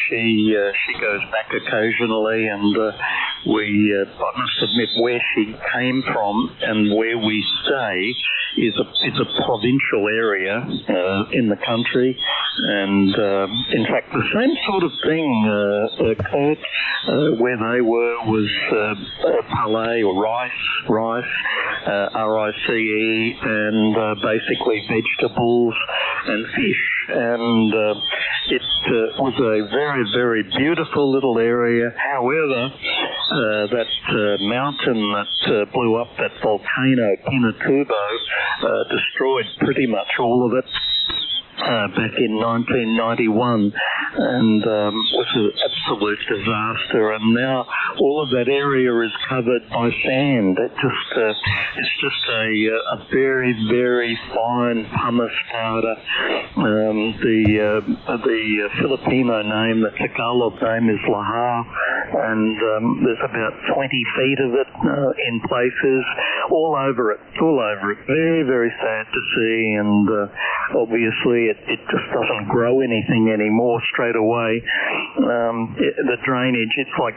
she goes back occasionally, and I must admit, where she came from and where we stay is a provincial area in the country, and in fact the same sort of thing, Kurt, where they were was palay or rice, RICE, and basically vegetables and fish, and it was a very, very beautiful little area. However, that mountain that blew up, that volcano, Pinatubo, destroyed pretty much all of it back in 1991, and was an absolute disaster. And now all of that area is covered by sand. It's just a very, very fine pumice powder. The Filipino name, the Tagalog name, is Lahar, and there's about 20 feet of it in places, all over it. Very, very sad to see, and obviously it just doesn't grow anything anymore straight away. The drainage, it's like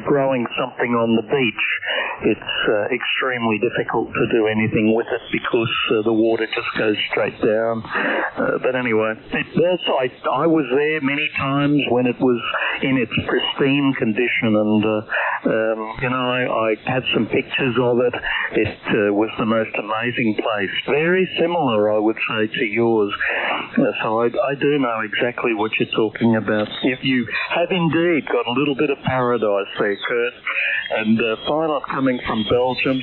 growing something on the beach. it's extremely difficult to do anything with it because the water just goes straight down. But anyway, I was there many times when it was in its pristine condition, and I had some pictures of it. It was the most amazing place. Very similar, I would say, to yours. So I do know exactly what you're talking about. If you have indeed got a little bit of paradise there, Kurt, and pilot coming from Belgium.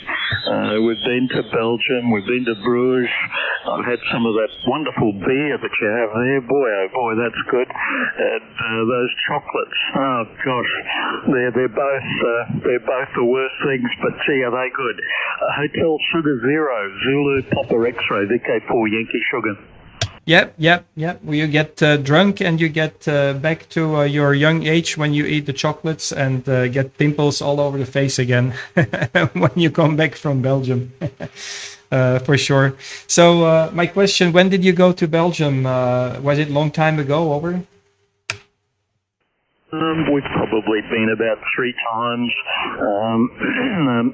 We've been to Belgium, we've been to Bruges. I've had some of that wonderful beer that you have there. Boy, oh boy, that's good. And those chocolates, oh gosh, they're both the worst things, but gee, are they good. Hotel Sugar Zero, Zulu Papa X-Ray, VK4 Yankee Sugar. Yep. Well, you get drunk and you get back to your young age when you eat the chocolates and get pimples all over the face again when you come back from Belgium, for sure. So my question, when did you go to Belgium? Was it a long time ago, over? We've probably been about 3 times,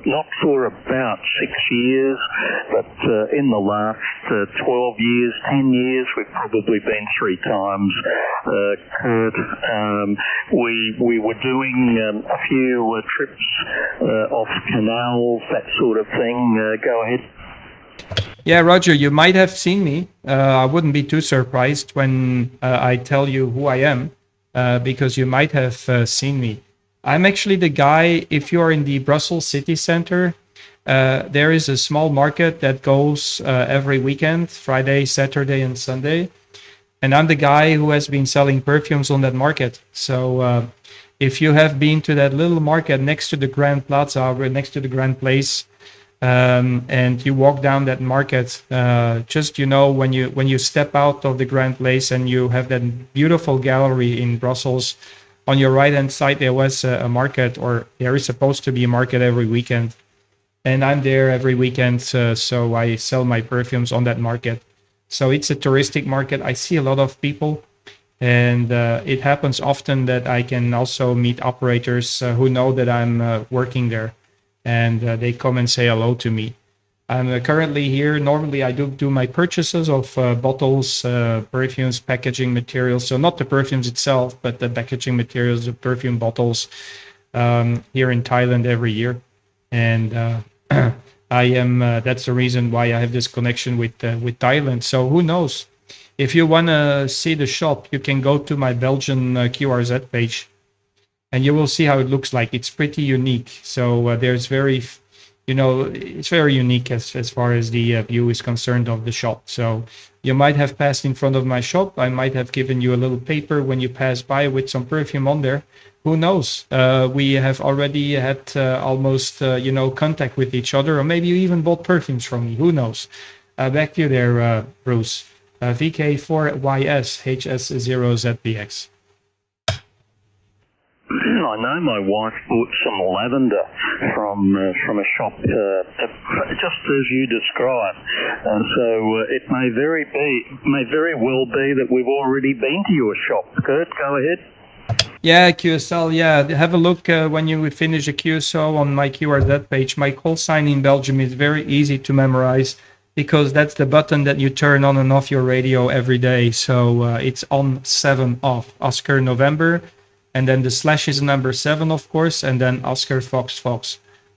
not for about 6 years, but in the last 12 years, 10 years, we've probably been 3 times. Kurt, we were doing a few trips off canals, that sort of thing. Go ahead. Yeah, Roger, you might have seen me. I wouldn't be too surprised when I tell you who I am. Because you might have seen me. I'm actually the guy, if you're in the Brussels city center, there is a small market that goes every weekend, Friday, Saturday, and Sunday. And I'm the guy who has been selling perfumes on that market. So if you have been to that little market next to the Grand Plaza, next to the Grand Place, and you walk down that market, just when you step out of the Grand Place and you have that beautiful gallery in Brussels, on your right hand side there was a market, or there is supposed to be a market every weekend, and I'm there every weekend, so I sell my perfumes on that market. So it's a touristic market. I see a lot of people, and it happens often that I can also meet operators who know that I'm working there. And they come and say hello to me. I'm currently here. Normally, I do my purchases of bottles, perfumes, packaging materials. So not the perfumes itself, but the packaging materials, the perfume bottles here in Thailand every year. And I am. That's the reason why I have this connection with Thailand. So who knows? If you want to see the shop, you can go to my Belgian QRZ page. And you will see how it looks like. It's pretty unique. So there's it's very unique as far as the view is concerned of the shop. So you might have passed in front of my shop. I might have given you a little paper when you pass by with some perfume on there. Who knows? We have already had almost, contact with each other, or maybe you even bought perfumes from me. Who knows? Back to you there, Bruce. VK4YS HS0ZBX. I know my wife bought some lavender from a shop just as you described, so it may very well be that we've already been to your shop. Kurt, go ahead. Yeah, QSL. Yeah, have a look when you finish a QSO on my QRZ page. My call sign in Belgium is very easy to memorize because that's the button that you turn on and off your radio every day. So it's on 7 off, Oscar November. And then the slash is number 7, of course, and then Oscar Fox.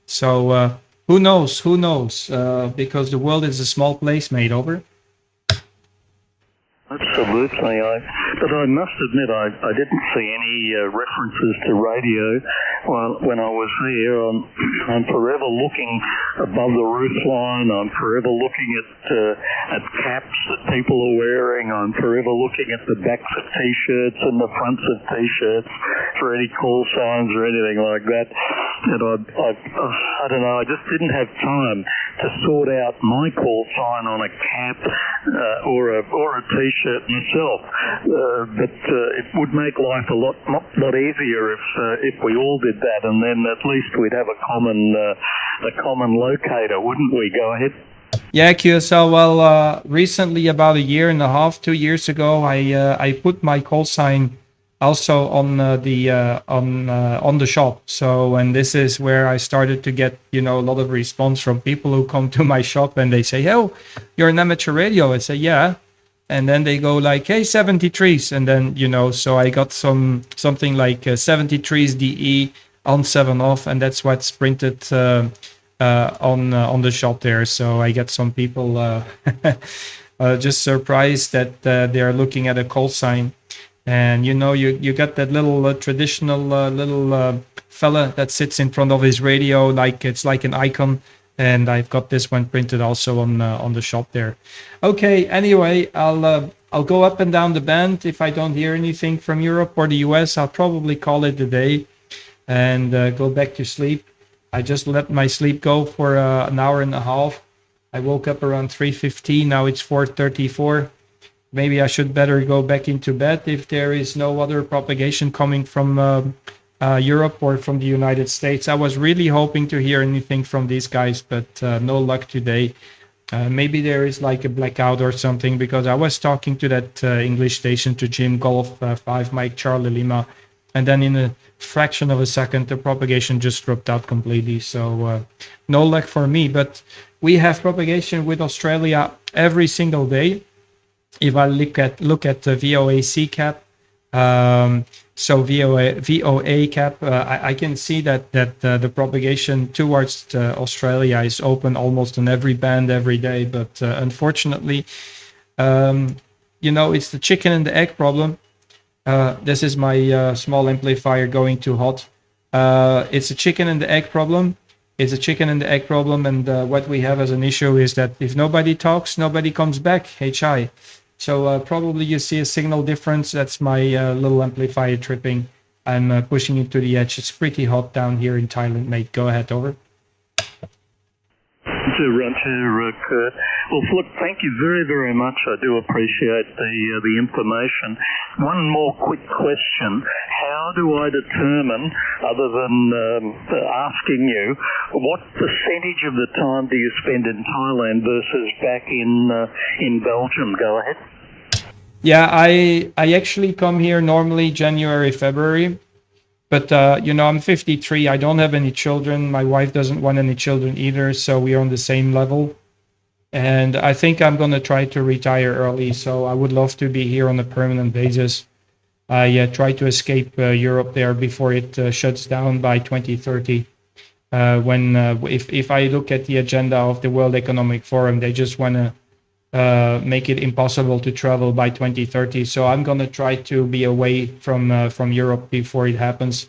So who knows? Because the world is a small place, mate. Over. Absolutely. But I must admit, I didn't see any references to radio when I was here. I'm forever looking above the roof line. I'm forever looking at caps that people are wearing. I'm forever looking at the backs of T-shirts and the fronts of T-shirts for any call signs or anything like that. And I don't know, I just didn't have time to sort out my call sign on a cap or a T-shirt myself. But it would make life a lot easier if we all did that, and then at least we'd have a common locator, wouldn't we? Go ahead. Yeah, QSL. Well, recently, about 1.5 years, 2 years ago, I put my call sign also on the shop. So, and this is where I started to get, a lot of response from people who come to my shop and they say, "Oh, you're an amateur radio." I say, "Yeah." And then they go like, "Hey, 73s." And then, so I got something like 73s DE on 7 off, and that's what's printed on the shop there. So I get some people just surprised that they are looking at a call sign. And you got that little traditional little fella that sits in front of his radio, like it's like an icon. And I've got this one printed also on the shop there. Okay. Anyway, I'll go up and down the band. If I don't hear anything from Europe or the US, I'll probably call it a day and go back to sleep. I just let my sleep go for an hour and a half. I woke up around 3:15. Now it's 4:34. Maybe I should better go back into bed if there is no other propagation coming from Europe or from the United States. I was really hoping to hear anything from these guys, but no luck today. Maybe there is like a blackout or something, because I was talking to that English station, to Jim Golf 5 Mike Charlie Lima, and then in a fraction of a second the propagation just dropped out completely. So no luck for me, but we have propagation with Australia every single day. If I look at the VOAC cap, so VOA cap, I can see that the propagation towards Australia is open almost on every band every day. But unfortunately, it's the chicken and the egg problem. This is my small amplifier going too hot. It's a chicken and the egg problem. It's a chicken and the egg problem, and what we have as an issue is that if nobody talks, nobody comes back. HI. So probably you see a signal difference. That's my little amplifier tripping. I'm pushing it to the edge. It's pretty hot down here in Thailand, mate. Go ahead, over. Roger, Kurt. Well, look, thank you very, very much. I do appreciate the information. One more quick question. How do I determine, other than asking you, what percentage of the time do you spend in Thailand versus back in Belgium? Go ahead. Yeah, I actually come here normally January, February. But, I'm 53. I don't have any children. My wife doesn't want any children either. So we are on the same level. And I think I'm going to try to retire early. So I would love to be here on a permanent basis. I try to escape Europe there before it shuts down by 2030. If I look at the agenda of the World Economic Forum, they just want to make it impossible to travel by 2030. So I'm going to try to be away from Europe before it happens.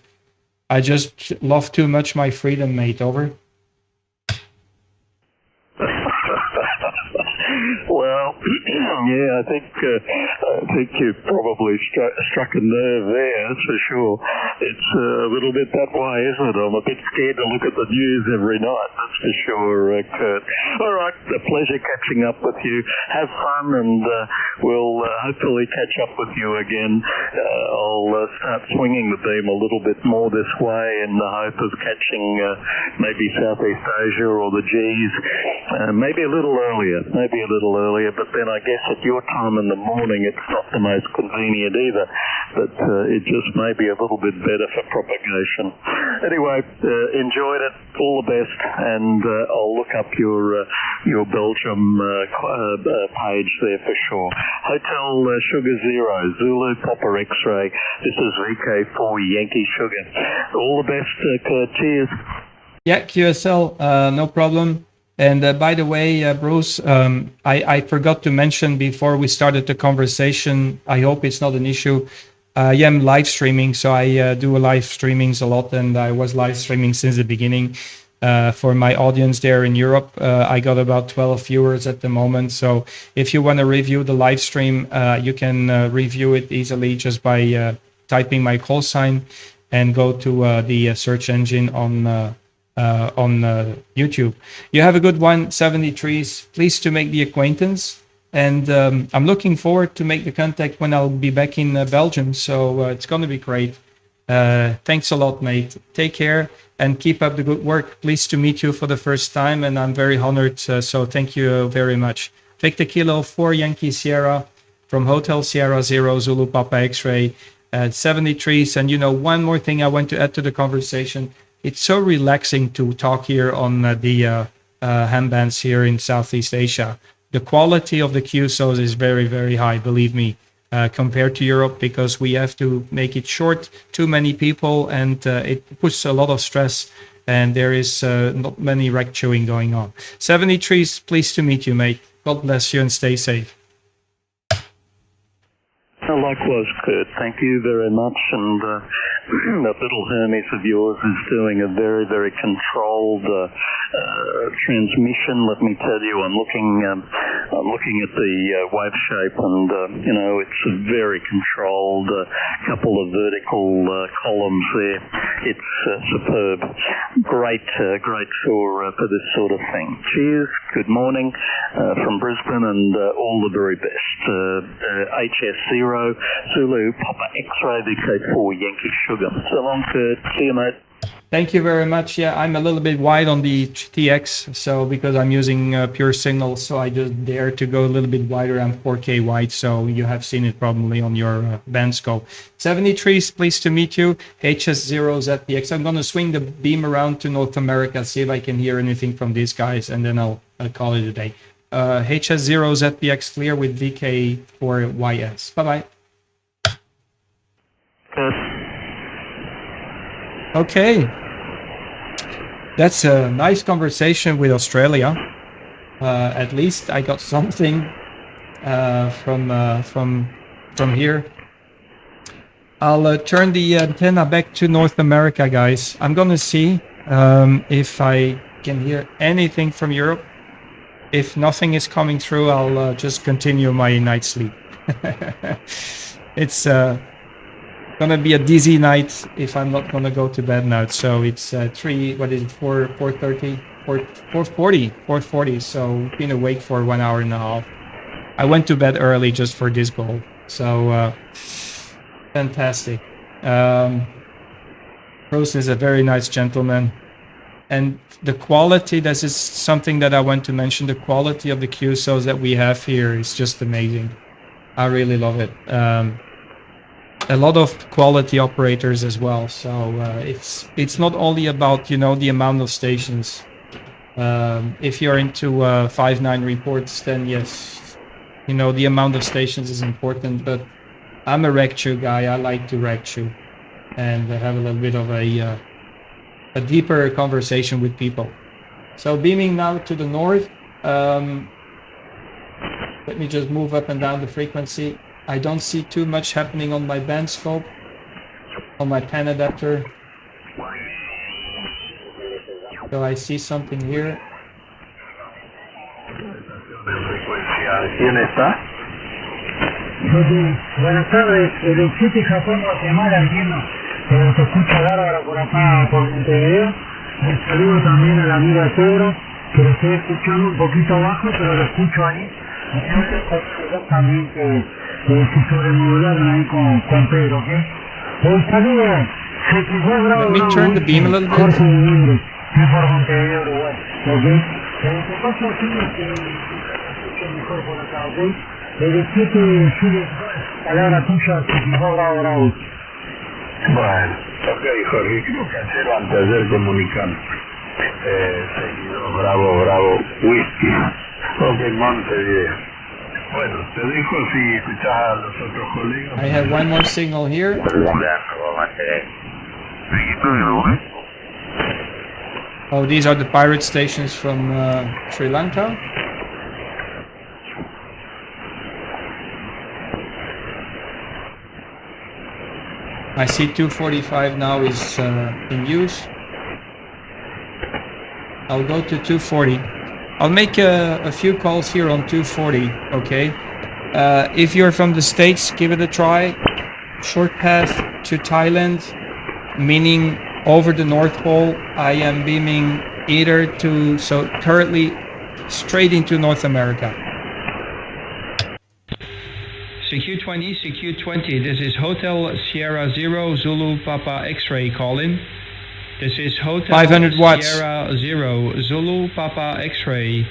I just love too much my freedom, mate. Over. Well, yeah, I think you probably struck a nerve there, that's for sure. It's a little bit that way, isn't it? I'm a bit scared to look at the news every night, that's for sure, Kurt. All right, a pleasure catching up with you. Have fun, and we'll hopefully catch up with you again. I'll start swinging the beam a little bit more this way in the hope of catching maybe Southeast Asia or the G's, maybe a little earlier, but then I guess at your time in the morning it's not the most convenient either, but it just may be a little bit better for propagation. Anyway, enjoyed it, all the best, and I'll look up your Belgium page there for sure. Hotel Sugar Zero, Zulu Papa X-Ray, this is VK4 Yankee Sugar. All the best, Kurt, cheers. Yeah, QSL, no problem. And by the way, Bruce, I forgot to mention before we started the conversation, I hope it's not an issue. I am live streaming, so I do live streamings a lot, and I was live streaming since the beginning. For my audience there in Europe, I got about 12 viewers at the moment. So if you want to review the live stream, you can review it easily just by typing my call sign and go to the search engine on YouTube. You have a good one, 73s. Pleased to make the acquaintance, and I'm looking forward to make the contact when I'll be back in Belgium. So it's going to be great. Thanks a lot, mate. Take care and keep up the good work. Pleased to meet you for the first time, and I'm very honored. So thank you very much. Victor Kilo 4 Yankee Sierra from Hotel Sierra Zero Zulu Papa X-Ray. 73s. And you know, one more thing I want to add to the conversation. It's so relaxing to talk here on the handbands here in Southeast Asia. The quality of the QSOs is very, very high, believe me, compared to Europe, because we have to make it short, too many people, and it puts a lot of stress, and there is not many rack chewing going on. 73s, pleased to meet you, mate. God bless you and stay safe. Likewise, Kurt. Thank you very much. And that little Hermes of yours is doing a very, very controlled transmission. Let me tell you, I'm looking at the wave shape, and you know, it's a very controlled couple of vertical columns there. It's superb. Great for this sort of thing. Cheers. Good morning from Brisbane, and all the very best. HS0 Zulu Papa X-ray VK4 Yankee Sugar. So long, Kurt. See you, mate. Thank you very much. Yeah, I'm a little bit wide on the TX, so because I'm using pure signal, so I just dare to go a little bit wider. I'm 4K wide, so you have seen it probably on your band scope. 73s, pleased to meet you. HS0ZPX. I'm going to swing the beam around to North America, see if I can hear anything from these guys, and then I'll call it a day. HS0ZPX clear with VK4YS. Bye-bye. Okay. That's a nice conversation with Australia. At least I got something from here. I'll turn the antenna back to North America, guys. I'm gonna see if I can hear anything from Europe. If nothing is coming through, I'll just continue my night sleep. It's gonna be a dizzy night if I'm not gonna go to bed now. So it's 4:40. So been awake for 1 hour and a half. I went to bed early just for this goal. So fantastic. Bruce is a very nice gentleman. And the quality, this is something that I want to mention, the quality of the QSOs that we have here is just amazing. I really love it. A lot of quality operators as well. So it's not only about, you know, the amount of stations. If you're into 5.9 reports, then yes, you know, the amount of stations is important, but I'm a rack chew guy. I like to rack chew and have a little bit of a deeper conversation with people. So beaming now to the north. Let me just move up and down the frequency. I don't see too much happening on my band scope, on my pan adapter. So I see something here. ¿Quién está? Buenas tardes, de City, Japón, Guatemala, entiendo. Se escucha bárbaro por acá, por Montevideo. Un saludo también a la amiga Pedro, que lo estoy escuchando un poquito bajo, pero lo escucho ahí. También que se sobremodularon ahí con Pedro, ¿ok? Un saludo. Let me turn the beam a little bit. Jorge Libre, por Montevideo, Uruguay, ¿ok? En este caso sí, se escucha mejor por acá, ¿ok? De 7 Chile, palabra tuya, 52 grados. Bueno, ok, Jorge, creo que ayer o anteayer comunicamos. Seguido, bravo, whisky. Ok, Montevideo. Bueno, te dejo si escuchas a los otros colegas. I have one more signal here. Oh, these are the pirate stations from Sri Lanka. I see 245 now is in use. I'll go to 240. I'll make a few calls here on 240, okay? If you're from the States, give it a try. Short path to Thailand, meaning over the North Pole. I am beaming either to, so currently straight into North America. CQ20, CQ20, this is Hotel Sierra Zero Zulu Papa X-ray calling. This is Hotel 500 watts. Sierra Zero Zulu Papa X-ray.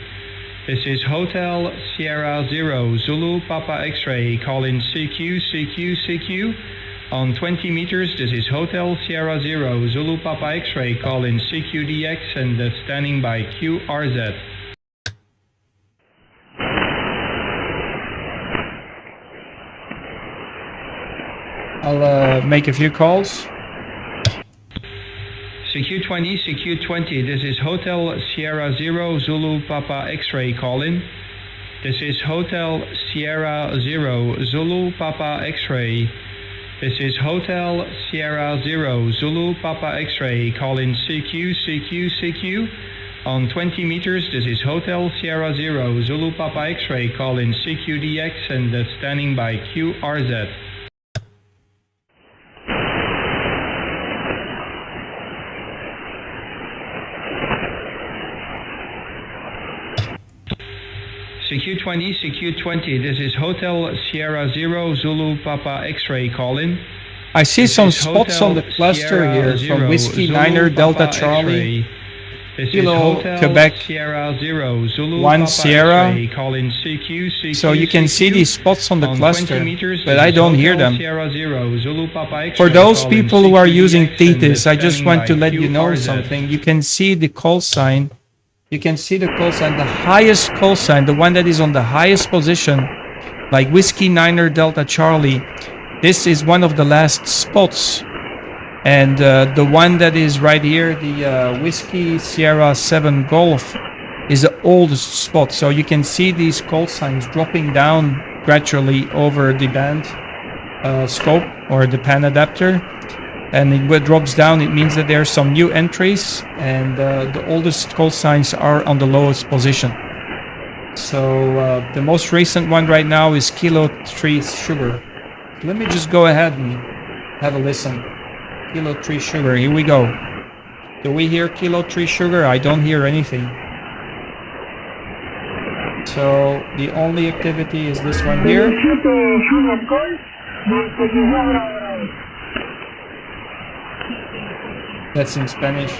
This is Hotel Sierra Zero Zulu Papa X-ray calling CQ. On 20 meters, this is Hotel Sierra Zero, Zulu Papa X-ray, call in CQDX and standing by QRZ. I'll make a few calls. CQ20, CQ20, this is Hotel Sierra Zero, Zulu Papa X-ray, call in. This is Hotel Sierra Zero, Zulu Papa X-ray. This is Hotel Sierra Zero, Zulu Papa X-ray, call in CQ, CQ, CQ. On 20 meters, this is Hotel Sierra Zero, Zulu Papa X-ray, call in CQDX and standing by QRZ. CQ20, CQ20, this is Hotel Sierra Zero, Zulu Papa X-ray, call in. I see some spots on the cluster here from Whiskey Niner Delta Charlie, Kilo Quebec 1 Sierra. Call in CQ, CQ, so you can see these spots on the cluster, but I don't hear them. For those people who are using Thetis, I just want to let you know something. You can see the call sign. You can see the call sign, the highest call sign, the one that is on the highest position, like Whiskey Niner Delta Charlie. This is one of the last spots. And the one that is right here, the Whiskey Sierra 7 Golf, is the oldest spot. So you can see these call signs dropping down gradually over the band scope or the pan adapter. And when it drops down, it means that there are some new entries, and the oldest call signs are on the lowest position. So the most recent one right now is Kilo 3 Sugar. Let me just go ahead and have a listen. Kilo 3 Sugar, here we go. Do we hear Kilo 3 Sugar? I don't hear anything. So the only activity is this one here. That's in Spanish.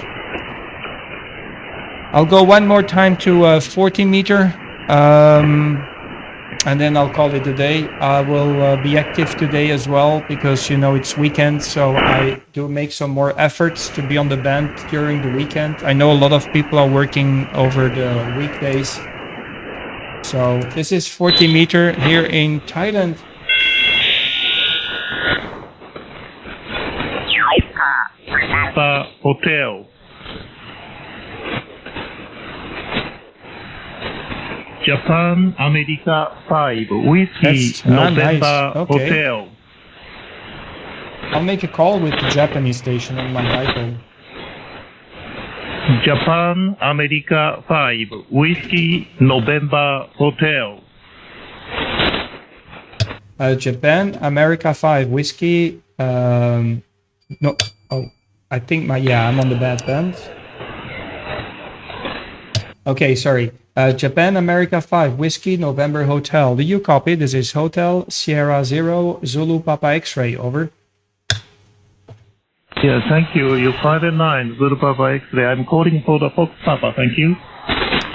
I'll go one more time to 40 meter, and then I'll call it a day. I will be active today as well because, you know, it's weekend, so I do make some more efforts to be on the band during the weekend. I know a lot of people are working over the weekdays. So this is 40 meter here in Thailand. Papa Hotel. Japan America 5 Whiskey November nice. Okay. Hotel. I'll make a call with the Japanese station on my iPhone. Japan America 5 Whiskey November Hotel. Japan America 5 Whiskey. No. Oh, I think I'm on the bad band. Okay, sorry. Japan America 5 Whiskey November Hotel. Do you copy? This is Hotel Sierra Zero Zulu Papa X-ray. Over. Yeah, thank you. You're 509 Zulu Papa X-ray. I'm calling for the Fox Papa. Thank you.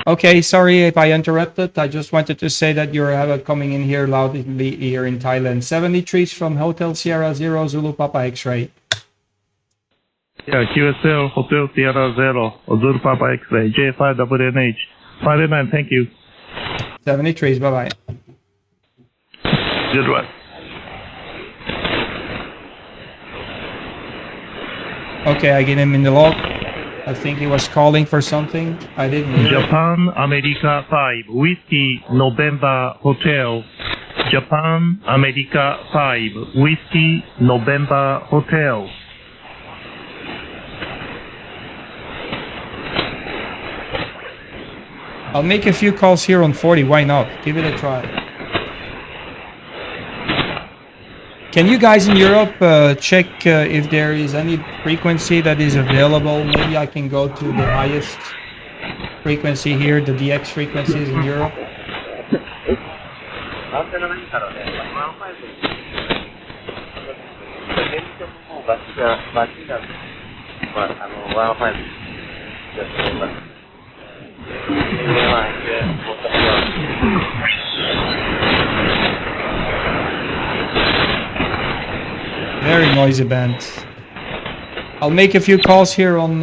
Okay, sorry if I interrupted. I just wanted to say that you're coming in here loudly here in Thailand. 73 from Hotel Sierra Zero Zulu Papa X-ray. Yeah, QSL Hotel Sierra Zero Zulu Papa X-ray J5WNH 509. Thank you. 73, bye bye. Good one. Okay, I get him in the log. I think he was calling for something. I didn't hear. Japan America 5 Whiskey November Hotel. Japan America 5 Whiskey November Hotel. I'll make a few calls here on 40. Why not? Give it a try. Can you guys in Europe check if there is any frequency that is available? Maybe I can go to the highest frequency here, the DX frequencies in Europe. Very noisy band. I'll make a few calls here on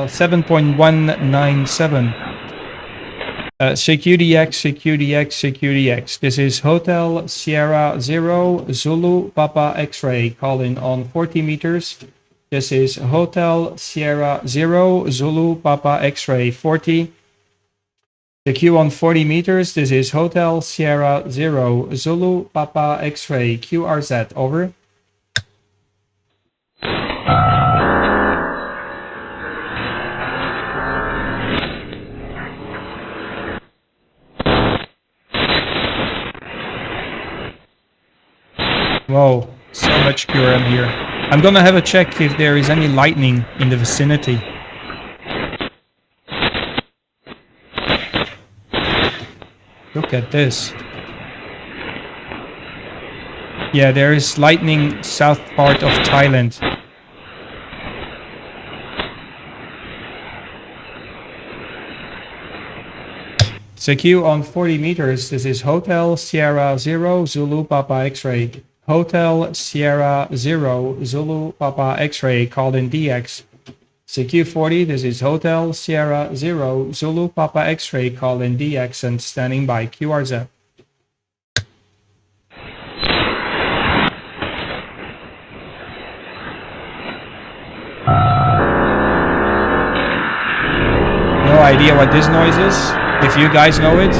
7.197. CQDX, CQDX, CQDX. This is Hotel Sierra 0 Zulu Papa X-ray calling on 40 meters. This is Hotel Sierra 0 Zulu Papa X-ray 40. The Q on 40 meters. This is Hotel Sierra 0 Zulu Papa X-ray QRZ. Over. Whoa, so much QRM here. I'm gonna have a check if there is any lightning in the vicinity. Look at this. Yeah, there is lightning south part of Thailand. CQ on 40 meters. This is Hotel Sierra 0 Zulu Papa X-ray. Hotel Sierra 0 Zulu Papa X-ray called in DX. CQ 40, this is Hotel Sierra 0 Zulu Papa X-ray called in DX and standing by QRZ. No idea what this noise is. If you guys know it.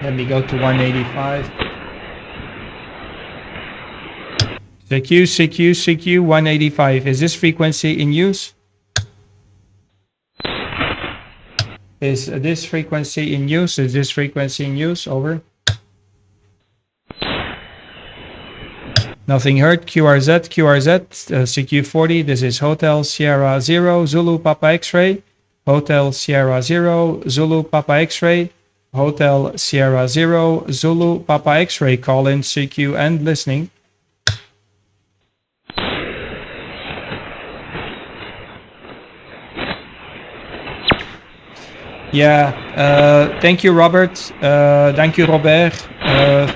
Let me go to 185. CQ 185. Is this frequency in use? Is this frequency in use? Is this frequency in use? Over. Nothing heard. QRZ, CQ40. This is Hotel Sierra 0 Zulu Papa X-ray. Hotel Sierra 0 Zulu Papa X-ray. Hotel Sierra 0 Zulu Papa X-ray. Call in CQ and listening. Yeah, thank you, Robert. Thank you, Robert,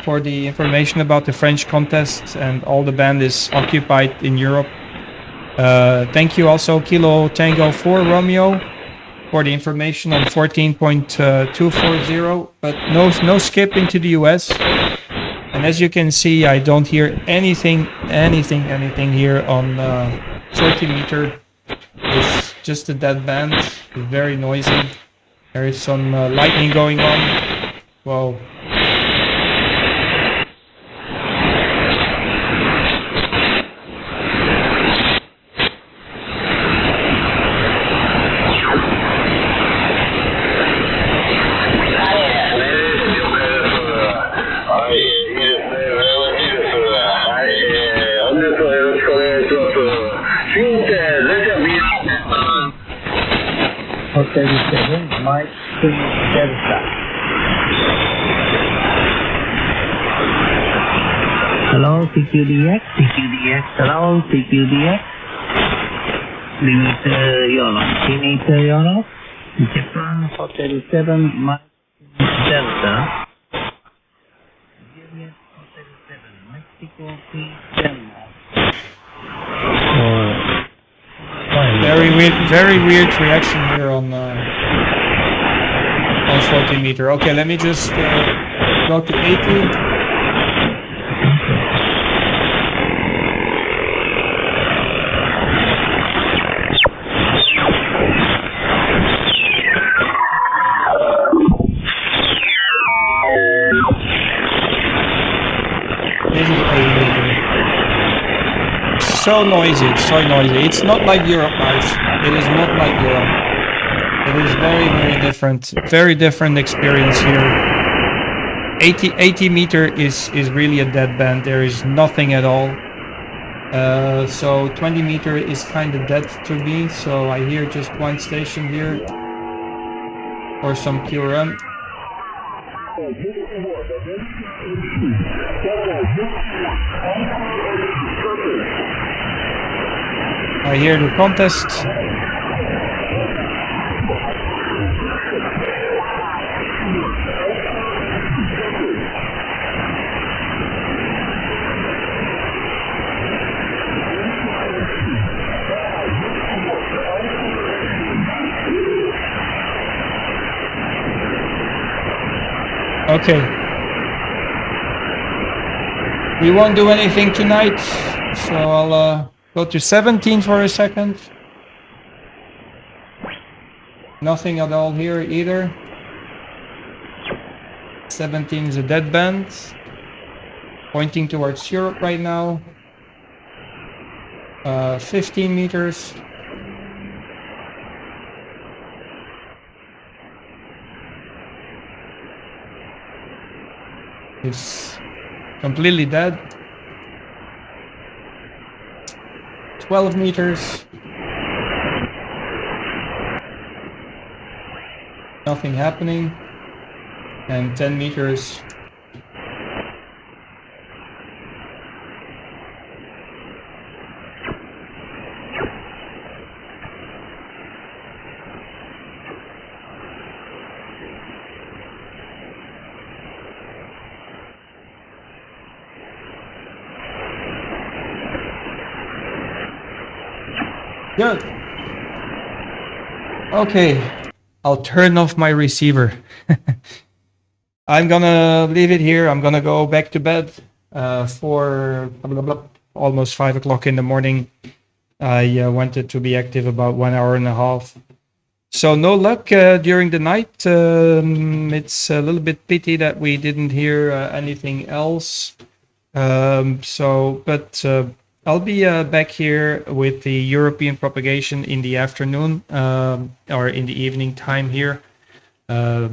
for the information about the French contest, and all the band is occupied in Europe. Thank you also, Kilo Tango 4 Romeo, for the information on 14.240, but no skip into the US. And as you can see, I don't hear anything here on 40 meter. It's just a dead band, very noisy. There is some lightning going on. Whoa. Mike 2 Delta. Hello, CQDX, hello, CQDX. Limit Europe, Japan, Hotel 7, Mike Delta. Juliet, Hotel 7, Mexico, Denmark. Very weird reaction here on 40 meter. Okay, let me just go to 80. This is 80 meter. So noisy, It's not like Europe, guys. It is not like Europe. It is very different. Very different experience here. 80 meter is really a dead band. There is nothing at all. So 20 meter is kind of dead to me. So I hear just one station here. Or some QRM. I hear the contest. Okay. We won't do anything tonight, so I'll go to 17 for a second. Nothing at all here either. 17 is a dead band. Pointing towards Europe right now. 15 meters. It's completely dead. 12 meters. Nothing happening. And 10 meters. Good. Okay, I'll turn off my receiver. I'm gonna leave it here. I'm gonna go back to bed for almost 5 o'clock in the morning. I wanted to be active about 1 hour and a half. So no luck during the night. It's a little bit pity that we didn't hear anything else. I'll be back here with the European propagation in the afternoon or in the evening time here. Yeah,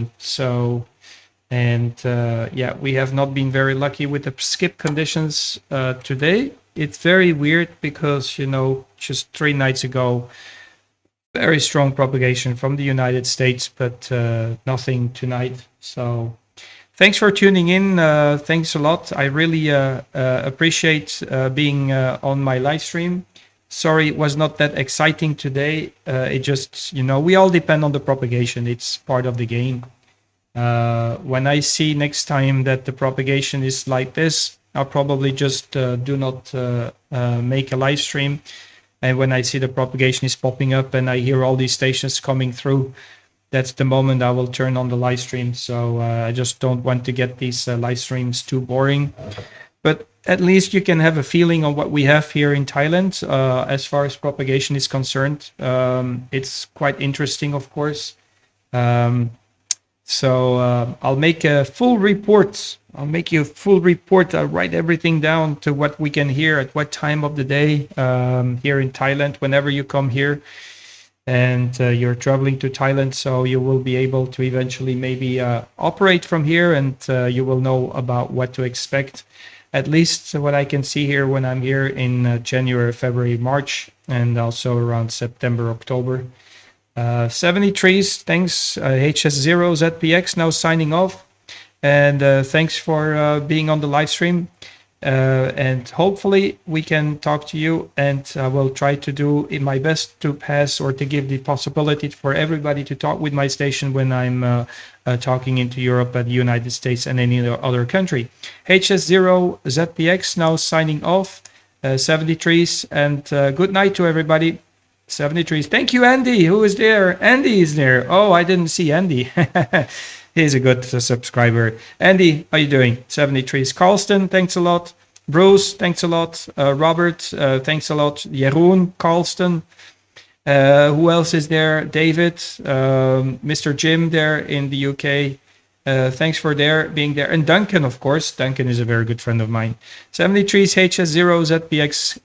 we have not been very lucky with the skip conditions today. It's very weird because, you know, just 3 nights ago, very strong propagation from the United States, but nothing tonight. So thanks for tuning in. Thanks a lot. I really appreciate being on my live stream. Sorry, it was not that exciting today. It just, you know, we all depend on the propagation. It's part of the game. When I see next time that the propagation is like this, I'll probably just do not make a live stream. And when I see the propagation is popping up and I hear all these stations coming through, that's the moment I will turn on the live stream. So I just don't want to get these live streams too boring. But at least you can have a feeling on what we have here in Thailand as far as propagation is concerned. It's quite interesting, of course. I'll make a full report. I'll make you a full report. I'll write everything down to what we can hear at what time of the day here in Thailand, whenever you come here. And you're traveling to Thailand, so you will be able to eventually maybe operate from here, and you will know about what to expect. At least what I can see here when I'm here in January, February, March, and also around September, October. 73s, thanks. HS0 ZPX now signing off. And thanks for being on the live stream. And hopefully we can talk to you, and I will try to do my best to pass or to give the possibility for everybody to talk with my station when I'm talking into Europe and the United States and any other country. HS0 ZPX now signing off. 73s, and good night to everybody. 73s. Thank you, Andy. Who is there? Andy is there. Oh, I didn't see Andy. He's a good subscriber. Andy, how you doing? 73s. Carlston, thanks a lot. Bruce, thanks a lot. Robert, thanks a lot. Jeroen, Carlston. Who else is there? David, Mr. Jim there in the UK. Thanks for being there. And Duncan, of course. Duncan is a very good friend of mine. 73s, HS0, ZPX.